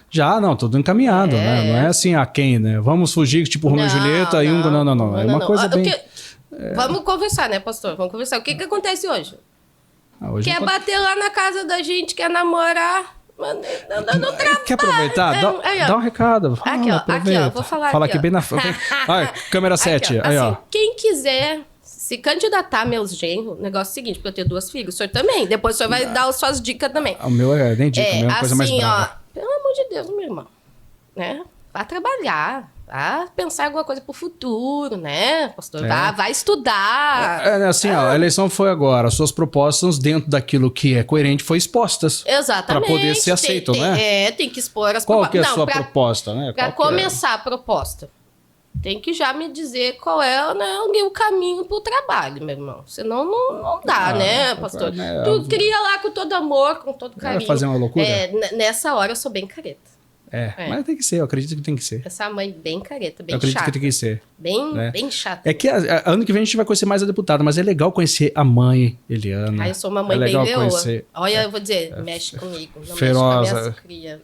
Tudo encaminhado, né? Não é assim, quem, né? Vamos fugir, tipo Romeu e Julieta e Não. É uma coisa bem... Vamos conversar, né, pastor? Vamos conversar. O que acontece hoje? Quer bater lá na casa da gente, quer namorar, mas não trabalha. Quer aproveitar? Dá um recado. Aqui, ó, vou falar Fala aqui bem na frente. Câmera 7. Aí, ó. Quem quiser se candidatar meus genros, negócio é o seguinte, porque eu tenho 2 filhos, o senhor também. Depois o senhor vai dar as suas dicas também. O meu nem dica, o meu é uma coisa mais brava. Pelo amor de Deus, meu irmão, né? Vá trabalhar. Pensar em alguma coisa pro futuro, né, pastor? Vai estudar. A eleição foi agora. As suas propostas dentro daquilo que é coerente foi expostas. Exatamente. Para poder ser aceito, né? Tem que expor as propostas. Qual que é a sua proposta, né? Para começar a proposta, tem que já me dizer qual é, né, o caminho pro trabalho, meu irmão. Senão não dá, né, pastor? Tu cria lá com todo amor, com todo carinho. Vai fazer uma loucura? Nessa hora eu sou bem careta. Mas tem que ser, eu acredito que tem que ser. Essa mãe bem careta, bem chata. Eu acredito que tem que ser. Bem chata. É que ano que vem a gente vai conhecer mais a deputada, mas é legal conhecer a mãe, Eliana. Eu sou uma mãe bem leoa. Olha, eu vou dizer, mexe comigo. Não feroz. Mexe com minhas crias.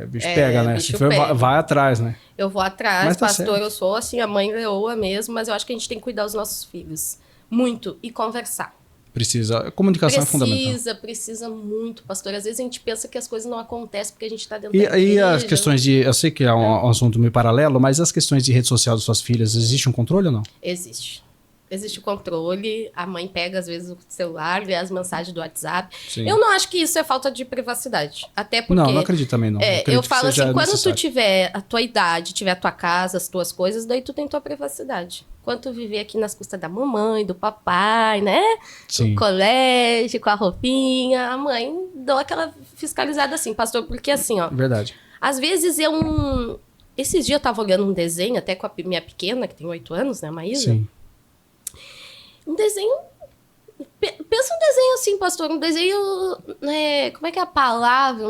Bicho pega, né? Se for, vai atrás, né? Eu vou atrás, mas tá pastor, certo. Eu sou assim, a mãe leoa mesmo, mas eu acho que a gente tem que cuidar dos nossos filhos. Muito. E conversar. A comunicação é fundamental. Precisa muito, pastor. Às vezes a gente pensa que as coisas não acontecem porque a gente está dentro da igreja. E as questões de... Eu sei que é um assunto meio paralelo, mas as questões de rede social das suas filhas, existe um controle ou não? Existe o controle. A mãe pega, às vezes, o celular, vê as mensagens do WhatsApp. Sim. Eu não acho que isso é falta de privacidade. Até porque... Não acredito também, não. Eu falo assim, quando tu tiver a tua idade, tiver a tua casa, as tuas coisas, daí tu tem tua privacidade. Quando tu viver aqui nas custas da mamãe, do papai, né? Sim. No colégio, com a roupinha, a mãe dá aquela fiscalizada assim, pastor, porque assim, ó... Verdade. Às vezes Esses dias eu tava olhando um desenho, até com a minha pequena, que tem 8 anos, né, a Maísa? Sim. Um desenho... Pensa um desenho assim, pastor, um desenho... Né, como é que é a palavra?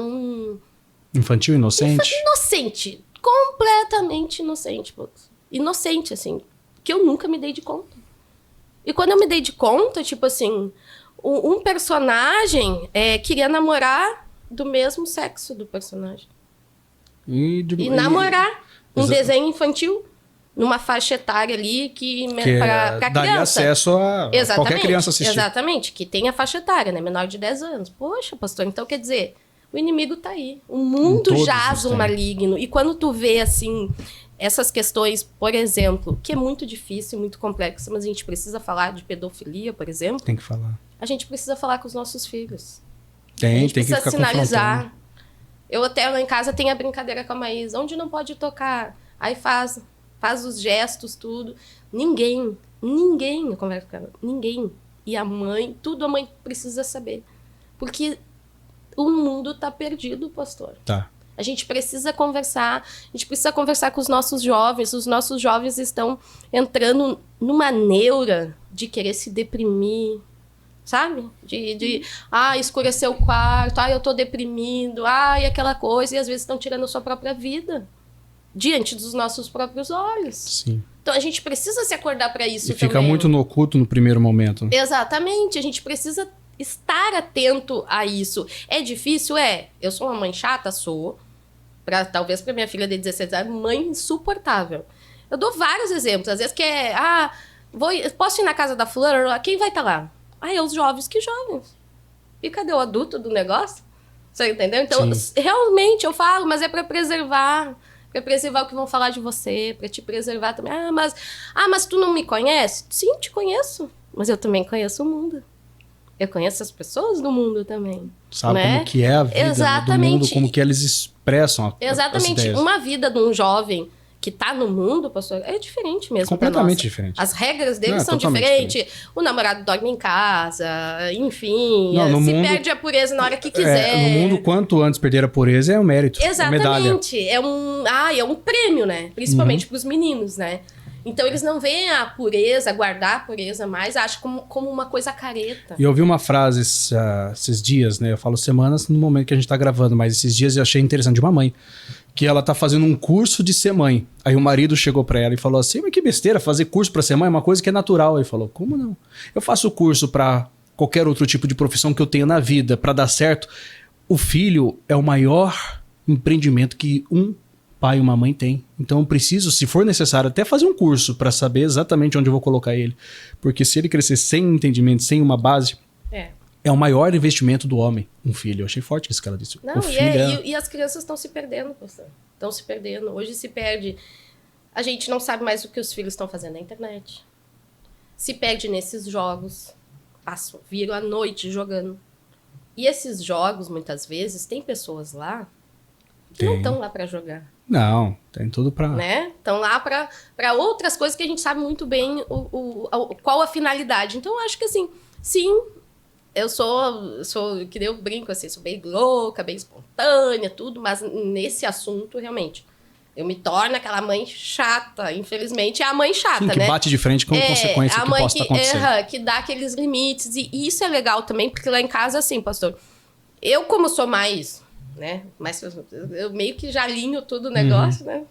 Infantil, inocente? Inocente. Completamente inocente, pô. Inocente, assim. Que eu nunca me dei de conta. E quando eu me dei de conta, tipo assim... um personagem queria namorar do mesmo sexo do personagem. E namorar um desenho infantil numa faixa etária ali que para criança. Daria acesso a qualquer criança assistir. Exatamente, que tem a faixa etária, né? Menor de 10 anos. Poxa, pastor, então quer dizer, o inimigo tá aí. O mundo jaz o maligno. E quando tu vê, assim, essas questões, por exemplo, que é muito difícil, muito complexa, mas a gente precisa falar de pedofilia, por exemplo. Tem que falar. A gente precisa falar com os nossos filhos. Tem que ficar sinalizar. Eu até lá em casa tenho a brincadeira com a Maísa. Onde não pode tocar? Aí faz os gestos, tudo. Ninguém, eu converso com ela, ninguém. E a mãe, tudo a mãe precisa saber. Porque o mundo tá perdido, pastor. Tá. A gente precisa conversar com os nossos jovens. Os nossos jovens estão entrando numa neura de querer se deprimir, sabe? Escureceu o quarto, eu tô deprimido, e aquela coisa, e às vezes estão tirando a sua própria vida diante dos nossos próprios olhos. Sim. Então a gente precisa se acordar para isso também. E fica muito no oculto no primeiro momento. Exatamente, a gente precisa estar atento a isso. É difícil? Eu sou uma mãe chata? Sou. Talvez para minha filha de 16 anos, mãe insuportável. Eu dou vários exemplos, às vezes que posso ir na casa da fulana? Quem vai estar lá? Os jovens, que jovens? E cadê o adulto do negócio? Você entendeu? Então, realmente eu falo, mas é para preservar o que vão falar de você, para te preservar também. Mas tu não me conhece? Sim, te conheço, mas eu também conheço o mundo. Eu conheço as pessoas do mundo também. Sabe como que é a vida do mundo, como que eles expressam Exatamente. As ideias. Uma vida de um jovem que tá no mundo, pastor, é diferente mesmo. Completamente diferente. As regras deles são diferentes. O namorado dorme em casa, enfim. Se mundo, perde a pureza na hora que quiser. No mundo, quanto antes perder a pureza é um mérito. Exatamente. É um prêmio, né? Principalmente pros meninos, né? Então, eles não veem a pureza, guardar a pureza mais, acham como uma coisa careta. E eu ouvi uma frase esses dias, né? Eu falo semanas no momento que a gente tá gravando, mas esses dias eu achei interessante de uma mãe. Que ela tá fazendo um curso de ser mãe. Aí o marido chegou pra ela e falou assim, mas que besteira, fazer curso pra ser mãe é uma coisa que é natural. Aí falou, como não? Eu faço curso pra qualquer outro tipo de profissão que eu tenha na vida, pra dar certo. O filho é o maior empreendimento que um pai e uma mãe tem. Então eu preciso, se for necessário, até fazer um curso para saber exatamente onde eu vou colocar ele. Porque se ele crescer sem entendimento, sem uma base, é o maior investimento do homem, um filho. Eu achei forte isso que ela disse. Não, e as crianças estão se perdendo, pastor. Estão se perdendo. Hoje se perde. A gente não sabe mais o que os filhos estão fazendo na internet. Se perde nesses jogos. Viram à noite jogando. E esses jogos, muitas vezes, tem pessoas lá que não estão lá para jogar. Não, tem tudo pra... Né? Estão lá para outras coisas que a gente sabe muito bem qual a finalidade. Então, eu acho que assim, sim, eu sou que eu brinco assim, sou bem louca, bem espontânea, tudo, mas nesse assunto, realmente, eu me torno aquela mãe chata. Infelizmente, é a mãe chata, né? Que bate de frente com consequência que possa acontecer. Que dá aqueles limites. E isso é legal também, porque lá em casa, assim, pastor, eu como sou mais... né? Mas eu meio que já alinho todo o negócio, né?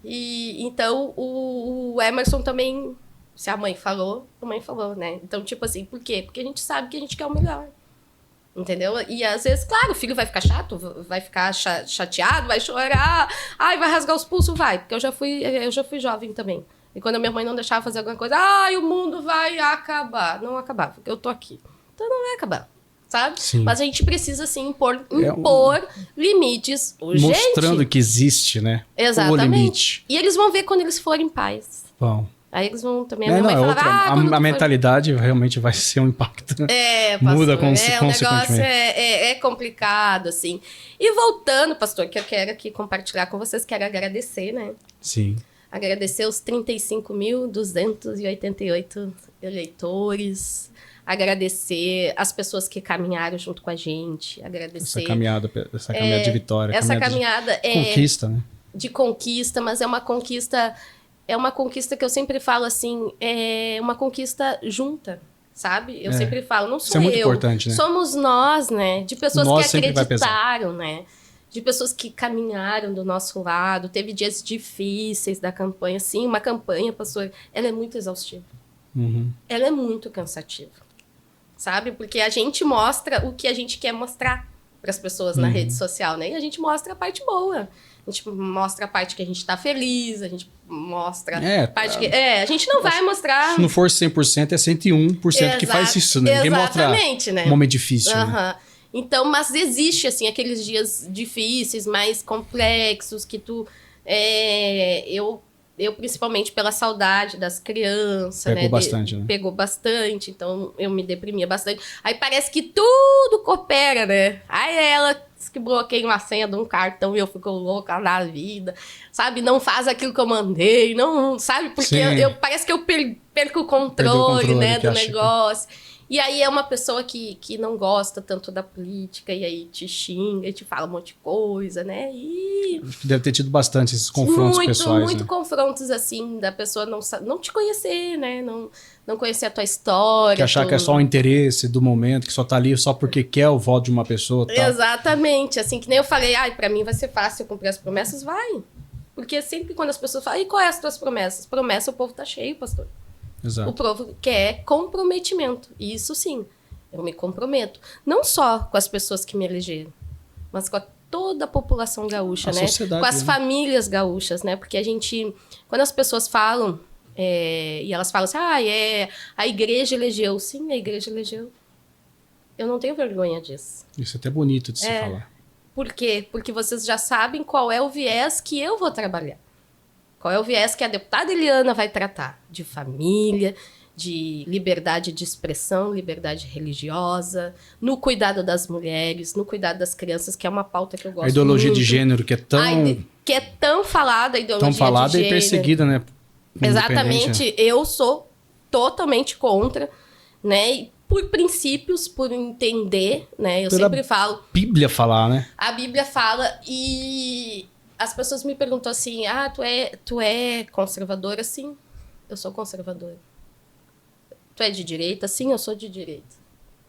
E então o Emerson também, se a mãe falou, né? Então, tipo assim, por quê? Porque a gente sabe que a gente quer o melhor. Entendeu? E às vezes, claro, o filho vai ficar chato, vai ficar chateado, vai chorar, vai rasgar os pulsos, vai. Porque eu já fui jovem também. E quando a minha mãe não deixava fazer alguma coisa, o mundo vai acabar. Não acabava, porque eu tô aqui. Então não vai acabar. Sabe? Mas a gente precisa, sim, impor limites urgentes. Mostrando que existe, né? Exatamente. O limite. E eles vão ver quando eles forem pais. Vão. Aí eles vão também... A minha mãe falava, a mentalidade realmente vai ser um impacto. Pastor, muda o negócio é complicado, assim. E voltando, pastor, que eu quero aqui compartilhar com vocês, quero agradecer, né? Sim. Agradecer os 35.288 eleitores... Agradecer as pessoas que caminharam junto com a gente. Agradecer... Essa caminhada de vitória. Essa caminhada de conquista, né? De conquista, mas é uma conquista... É uma conquista que eu sempre falo assim... É uma conquista junta, sabe? Eu sempre falo, não sou isso é muito importante, né? Somos nós, né? De pessoas que acreditaram, né? De pessoas que caminharam do nosso lado. Teve dias difíceis da campanha. Sim, uma campanha, pastor, ela é muito exaustiva. Ela é muito cansativa. sabe? Porque a gente mostra o que a gente quer mostrar para as pessoas na rede social, né? E a gente mostra a parte boa. A gente mostra a parte que a gente tá feliz, a gente mostra a parte que... a gente não vai mostrar... Se não for 100%, é 101% que faz isso, né? Ninguém mostra né? Um momento difícil, né? Então, mas existe, assim, aqueles dias difíceis, mais complexos, que tu... Eu, principalmente pela saudade das crianças, Pegou bastante, né? Pegou bastante, então eu me deprimia bastante. Aí parece que tudo coopera, né? Aí ela que bloqueia uma senha de um cartão e eu fico louca na vida, sabe? Não faz aquilo que eu mandei, não, sabe? Porque parece que eu perco o controle, né, do negócio. E aí é uma pessoa que não gosta tanto da política, e aí te xinga, e te fala um monte de coisa, né? E... Acho que deve ter tido bastante esses confrontos pessoais, muito confrontos, assim, da pessoa não te conhecer, né? Não conhecer a tua história. Que achar que é só o interesse do momento, que só tá ali só porque quer o voto de uma pessoa. Tal. Exatamente. Assim, que nem eu falei, pra mim vai ser fácil cumprir as promessas, vai. Porque sempre quando as pessoas falam, e qual é as tuas promessas? Promessa, o povo tá cheio, pastor. Exato. O povo quer comprometimento. E isso sim, eu me comprometo. Não só com as pessoas que me elegeram, mas com toda a população gaúcha, né? Com as famílias gaúchas, né? Porque a gente... Quando as pessoas falam, e elas falam assim, a igreja elegeu. Sim, a igreja elegeu. Eu não tenho vergonha disso. Isso é até bonito de se falar. Por quê? Porque vocês já sabem qual é o viés que eu vou trabalhar. Qual é o viés que a deputada Eliana vai tratar? De família, de liberdade de expressão, liberdade religiosa, no cuidado das mulheres, no cuidado das crianças, que é uma pauta que eu gosto muito. A ideologia de gênero, que é tão falada, a ideologia tão falada de gênero. E perseguida, né? Exatamente. Eu sou totalmente contra, né? E por princípios, por entender, né? Eu sempre falo... A Bíblia falar, né? A Bíblia fala e... As pessoas me perguntam assim, tu é conservadora? Sim, eu sou conservadora. Tu é de direita? Sim, eu sou de direita.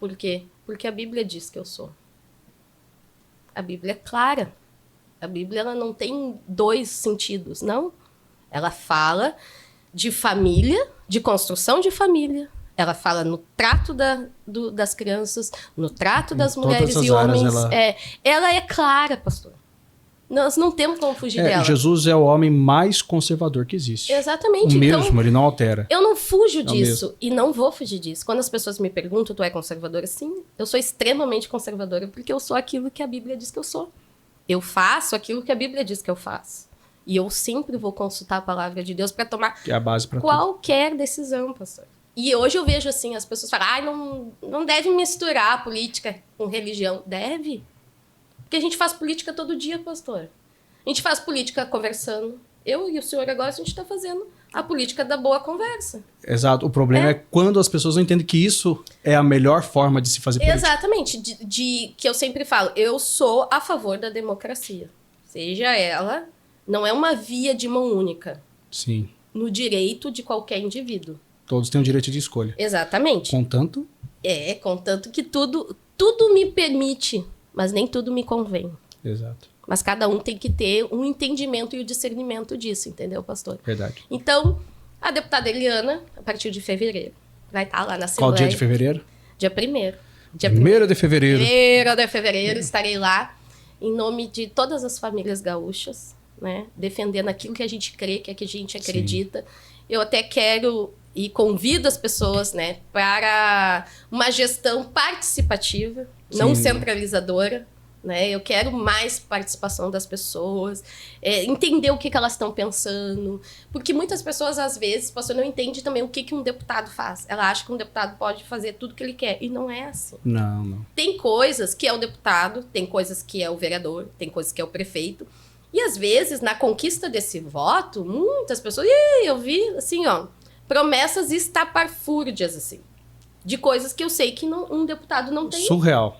Por quê? Porque a Bíblia diz que eu sou. A Bíblia é clara. A Bíblia ela não tem dois sentidos, não. Ela fala de família, de construção de família. Ela fala no trato das crianças, no trato das mulheres e homens. Ela é clara, pastor. Nós não temos como fugir dela. Jesus é o homem mais conservador que existe. Exatamente. O mesmo, ele não altera. Eu não fujo disso e não vou fugir disso. Quando as pessoas me perguntam, tu é conservadora? Sim, eu sou extremamente conservadora porque eu sou aquilo que a Bíblia diz que eu sou. Eu faço aquilo que a Bíblia diz que eu faço. E eu sempre vou consultar a palavra de Deus para tomar que é a base pra qualquer decisão, pastor. E hoje eu vejo assim, as pessoas falam, não deve misturar política com religião. Deve. Porque a gente faz política todo dia, pastor. A gente faz política conversando. Eu e o senhor agora, a gente está fazendo a política da boa conversa. Exato. O problema é quando as pessoas não entendem que isso é a melhor forma de se fazer política. Exatamente. Que eu sempre falo, eu sou a favor da democracia. Seja ela, não é uma via de mão única. Sim. No direito de qualquer indivíduo. Todos têm o direito de escolha. Exatamente. Contanto? Contanto que tudo me permite... Mas nem tudo me convém. Exato. Mas cada um tem que ter um entendimento e o discernimento disso, entendeu, pastor? Verdade. Então, a deputada Eliana, a partir de fevereiro, vai estar lá na Assembleia. Qual dia de fevereiro? Dia 1º. Dia 1º de fevereiro. 1º de fevereiro, estarei lá em nome de todas as famílias gaúchas, né? Defendendo aquilo que a gente crê, que a gente acredita. Sim. Eu até quero e convido as pessoas, né, para uma gestão participativa, não centralizadora, né? Eu quero mais participação das pessoas, entender o que elas estão pensando, porque muitas pessoas, às vezes, pastor, não entende também o que um deputado faz. Ela acha que um deputado pode fazer tudo que ele quer, e não é assim. Não. Tem coisas que é o deputado, tem coisas que é o vereador, tem coisas que é o prefeito, e às vezes, na conquista desse voto, muitas pessoas, eu vi, assim, promessas estapafúrdias, assim, de coisas que eu sei que um deputado não tem. Surreal,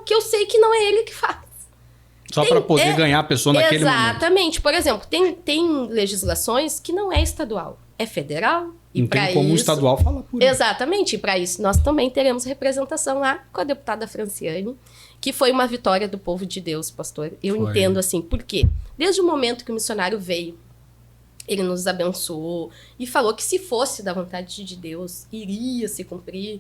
que eu sei que não é ele que faz. Só para poder ganhar a pessoa naquele momento. Exatamente. Por exemplo, tem legislações que não é estadual, é federal. E não tem como um estadual falar por isso. Exatamente. E para isso, nós também teremos representação lá com a deputada Franciane, que foi uma vitória do povo de Deus, pastor. Eu entendo assim, por quê? Desde o momento que o missionário veio, ele nos abençoou e falou que se fosse da vontade de Deus, iria se cumprir,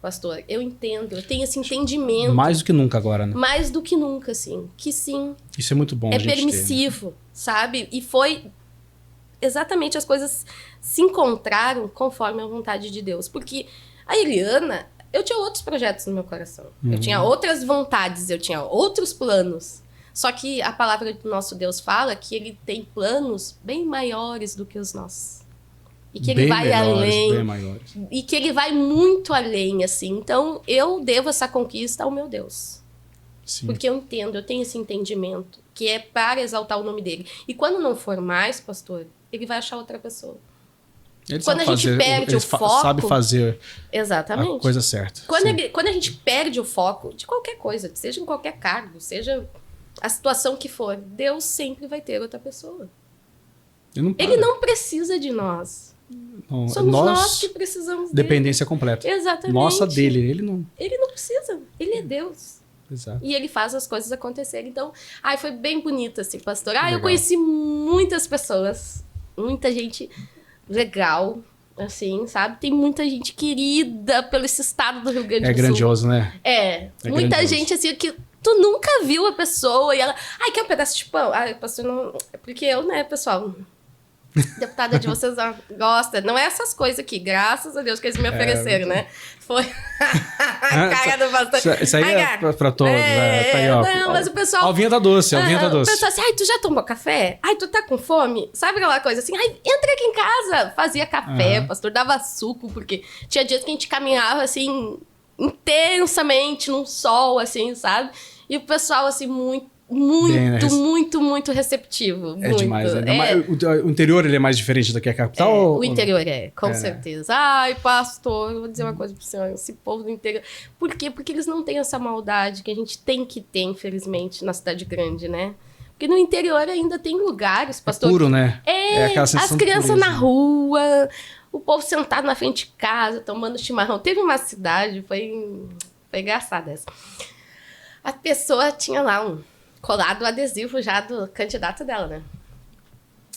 pastor, eu entendo, eu tenho esse entendimento. Mais do que nunca agora, né? Mais do que nunca, assim. Que sim. Isso é muito bom, É permissivo, sabe? E foi exatamente, as coisas se encontraram conforme a vontade de Deus. Porque a Eliana, eu tinha outros projetos no meu coração. Eu tinha outras vontades, eu tinha outros planos. Só que a palavra do nosso Deus fala que ele tem planos bem maiores do que os nossos. E que ele vai além. Bem maiores. E que ele vai muito além, assim. Então, eu devo essa conquista ao meu Deus. Sim. Porque eu entendo, eu tenho esse entendimento, que é para exaltar o nome dele. E quando não for mais, pastor, ele vai achar outra pessoa. Ele quando a gente perde o foco... sabe fazer exatamente. a coisa certa. Quando a gente perde o foco de qualquer coisa, seja em qualquer cargo, seja a situação que for, Deus sempre vai ter outra pessoa. Ele não precisa de nós. Não, somos nós que precisamos dele. Dependência completa. Exatamente. Nossa dele, ele não... Ele não precisa, ele é Deus. Exato. E ele faz as coisas acontecerem. Então, foi bem bonito, assim, pastor. Eu conheci muitas pessoas, muita gente legal, assim, sabe? Tem muita gente querida pelo esse estado do Rio Grande do Sul. É grandioso, né? Muita grandioso. gente, assim, que tu nunca viu a pessoa e ela... quer um pedaço de pão? Pastor, não... Porque eu, né, pessoal... Deputada de vocês gosta. Não é essas coisas aqui, graças a Deus que eles me ofereceram, né? Foi a cara do pastor. Isso aí é pra todos. Tá aí, ó. Não, mas o pessoal... Alvinha tá doce, alvinha tá doce. O pessoal assim, tu já tomou café? Tu tá com fome? Sabe aquela coisa assim? Entra aqui em casa. Fazia café, pastor, dava suco, porque tinha dias que a gente caminhava, assim, intensamente num sol, assim, sabe? E o pessoal, assim, muito receptivo. É muito demais. O interior, ele é mais diferente do que a capital? O interior com certeza. Pastor, eu vou dizer uma coisa pro senhor. Esse povo do interior... Por quê? Porque eles não têm essa maldade que a gente tem que ter, infelizmente, na cidade grande, né? Porque no interior ainda tem lugares, pastor... É puro, né? Aquela sensação as crianças na rua, o povo sentado na frente de casa, tomando chimarrão. Teve uma cidade, foi engraçada essa. A pessoa tinha lá colado o adesivo já do candidato dela, né?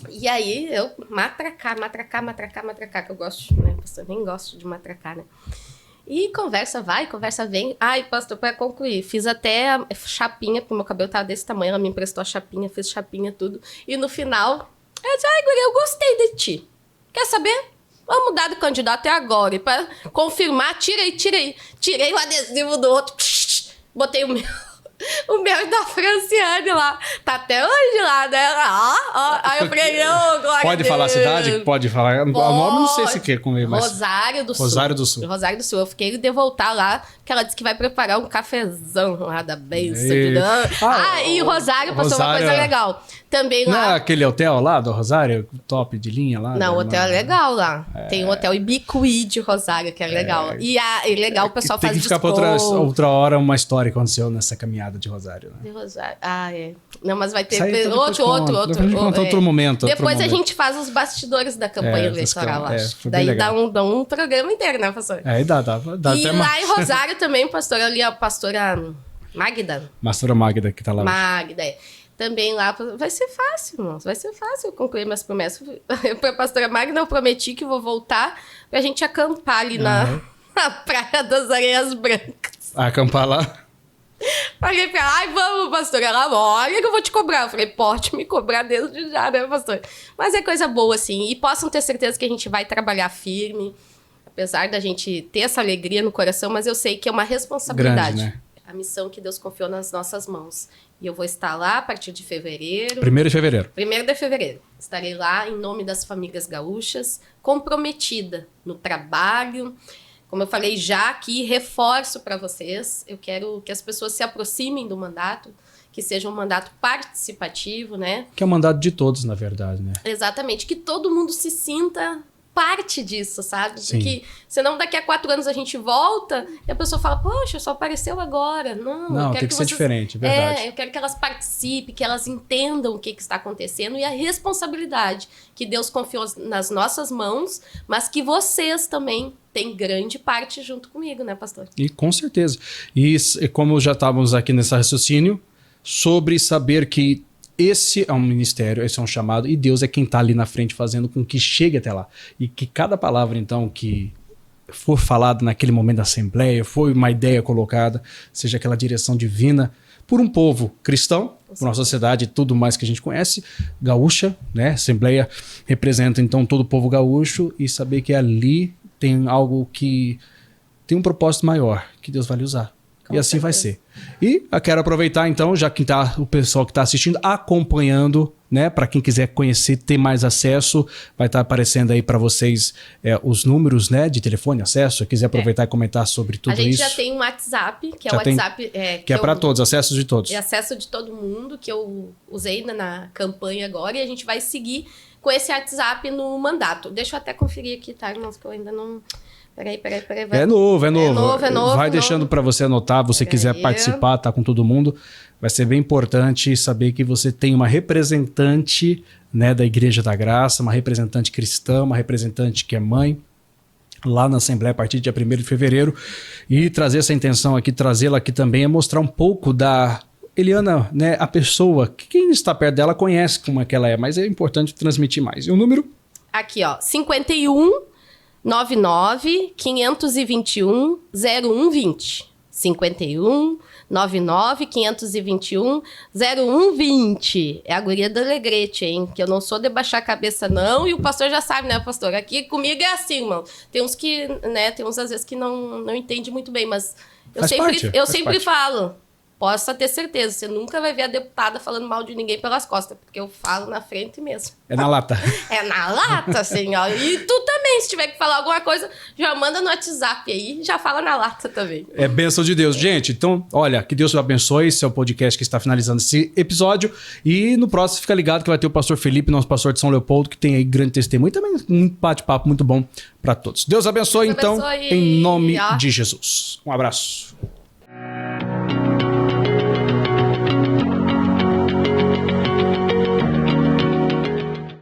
E aí, eu matracar, que eu gosto, né? Eu nem gosto de matracar, né? E conversa vai, conversa vem. Pastor, para concluir, fiz até a chapinha, porque o meu cabelo tava desse tamanho, ela me emprestou a chapinha, fez chapinha, tudo. E no final, eu disse, guria, eu gostei de ti. Quer saber? Vamos mudar do candidato agora. E para confirmar, tirei o adesivo do outro, botei o meu. O meu da Franciane lá. Tá até hoje lá, né? Aí eu falei, glória Pode falar a cidade? Pode falar. O nome não sei se quer comer, mas... Rosário do Sul. Rosário do Sul. Eu fiquei de voltar lá, porque ela disse que vai preparar um cafezão lá da bênção. E Rosário passou uma coisa legal. Também lá... Não é aquele hotel lá do Rosário? Top de linha lá? Não, o hotel é legal lá. Tem um hotel Ibicuí de Rosário, que é legal. E legal, o pessoal faz desconto. Tem que ficar pra outra hora uma história que aconteceu nessa caminhada de Rosário, né? De Rosário. Não, mas vai ter outro momento. Depois a gente faz os bastidores da campanha eleitoral, acho. Daí dá um programa inteiro, né, pastor? Dá e até lá em Rosário também, pastor, ali a pastora Magda. Pastora Magda, que tá lá. Magda, Também lá, vai ser fácil, irmãos. Vai ser fácil eu concluir minhas promessas. Pra pastora Magda, eu prometi que vou voltar pra gente acampar ali na Praia das Areias Brancas. Acampar lá? Falei pra ela, vamos, pastor. Ela, olha que eu vou te cobrar. Eu falei, pode me cobrar desde já, né, pastor? Mas é coisa boa, assim. E possam ter certeza que a gente vai trabalhar firme, apesar da gente ter essa alegria no coração, mas eu sei que é uma responsabilidade. Grande, né? A missão que Deus confiou nas nossas mãos. E eu vou estar lá a partir de fevereiro. 1º de fevereiro. 1º de fevereiro. Estarei lá em nome das famílias gaúchas, comprometida no trabalho. Como eu falei já aqui, reforço para vocês. Eu quero que as pessoas se aproximem do mandato, que seja um mandato participativo, né? Que é o mandato de todos, na verdade, né? Exatamente. Que todo mundo se sinta parte disso, sabe? Sim. Porque senão daqui a 4 anos a gente volta e a pessoa fala, poxa, só apareceu agora. Não, tem que ser diferente, é verdade. Eu quero que elas participem, que elas entendam o que está acontecendo e a responsabilidade que Deus confiou nas nossas mãos, mas que vocês também têm grande parte junto comigo, né, pastor? E com certeza. E como já estávamos aqui nesse raciocínio, sobre saber que esse é um ministério, esse é um chamado, e Deus é quem está ali na frente fazendo com que chegue até lá. E que cada palavra, então, que for falado naquele momento da assembleia, foi uma ideia colocada, seja aquela direção divina por um povo cristão, por uma sociedade e tudo mais que a gente conhece, gaúcha, né? Assembleia representa então todo o povo gaúcho e saber que ali tem algo que tem um propósito maior, que Deus vai lhe usar. E assim vai ser. E eu quero aproveitar então, já que tá o pessoal que está assistindo, acompanhando, né? Para quem quiser conhecer, ter mais acesso, vai estar aparecendo aí para vocês os números, né? De telefone, acesso. Se quiser aproveitar e comentar sobre tudo isso. A gente já tem um WhatsApp, que é o WhatsApp... que é para todos, acesso de todos. É acesso de todo mundo, que eu usei na campanha agora. E a gente vai seguir com esse WhatsApp no mandato. Deixa eu até conferir aqui, tá, irmãos? Que eu ainda não... Peraí. É novo. Vai é deixando para você anotar, você quiser participar, tá com todo mundo. Vai ser bem importante saber que você tem uma representante, né, da Igreja da Graça, uma representante cristã, uma representante que é mãe, lá na Assembleia a partir do dia 1º de fevereiro. E trazer essa intenção aqui, trazê-la aqui também, é mostrar um pouco da... Eliana, né, a pessoa, que quem está perto dela conhece como é que ela é, mas é importante transmitir mais. E o número? Aqui, ó, 51 99 521 0120. 51 99 521 0120. É a guria do Alegrete, hein? Que eu não sou de baixar a cabeça, não. E o pastor já sabe, né, pastor? Aqui comigo é assim, irmão. Tem uns que, né, tem uns às vezes que não entende muito bem, mas eu sempre falo. Possa ter certeza, você nunca vai ver a deputada falando mal de ninguém pelas costas, porque eu falo na frente mesmo. É na lata. É na lata, senhor. E tu também, se tiver que falar alguma coisa, já manda no WhatsApp aí, já fala na lata também. É bênção de Deus. Gente, então, olha, que Deus te abençoe. Esse é o podcast que está finalizando esse episódio. E no próximo, fica ligado que vai ter o pastor Felipe, nosso pastor de São Leopoldo, que tem aí grande testemunho. E também um bate-papo muito bom para todos. Deus abençoe, então, em nome de Jesus. Um abraço.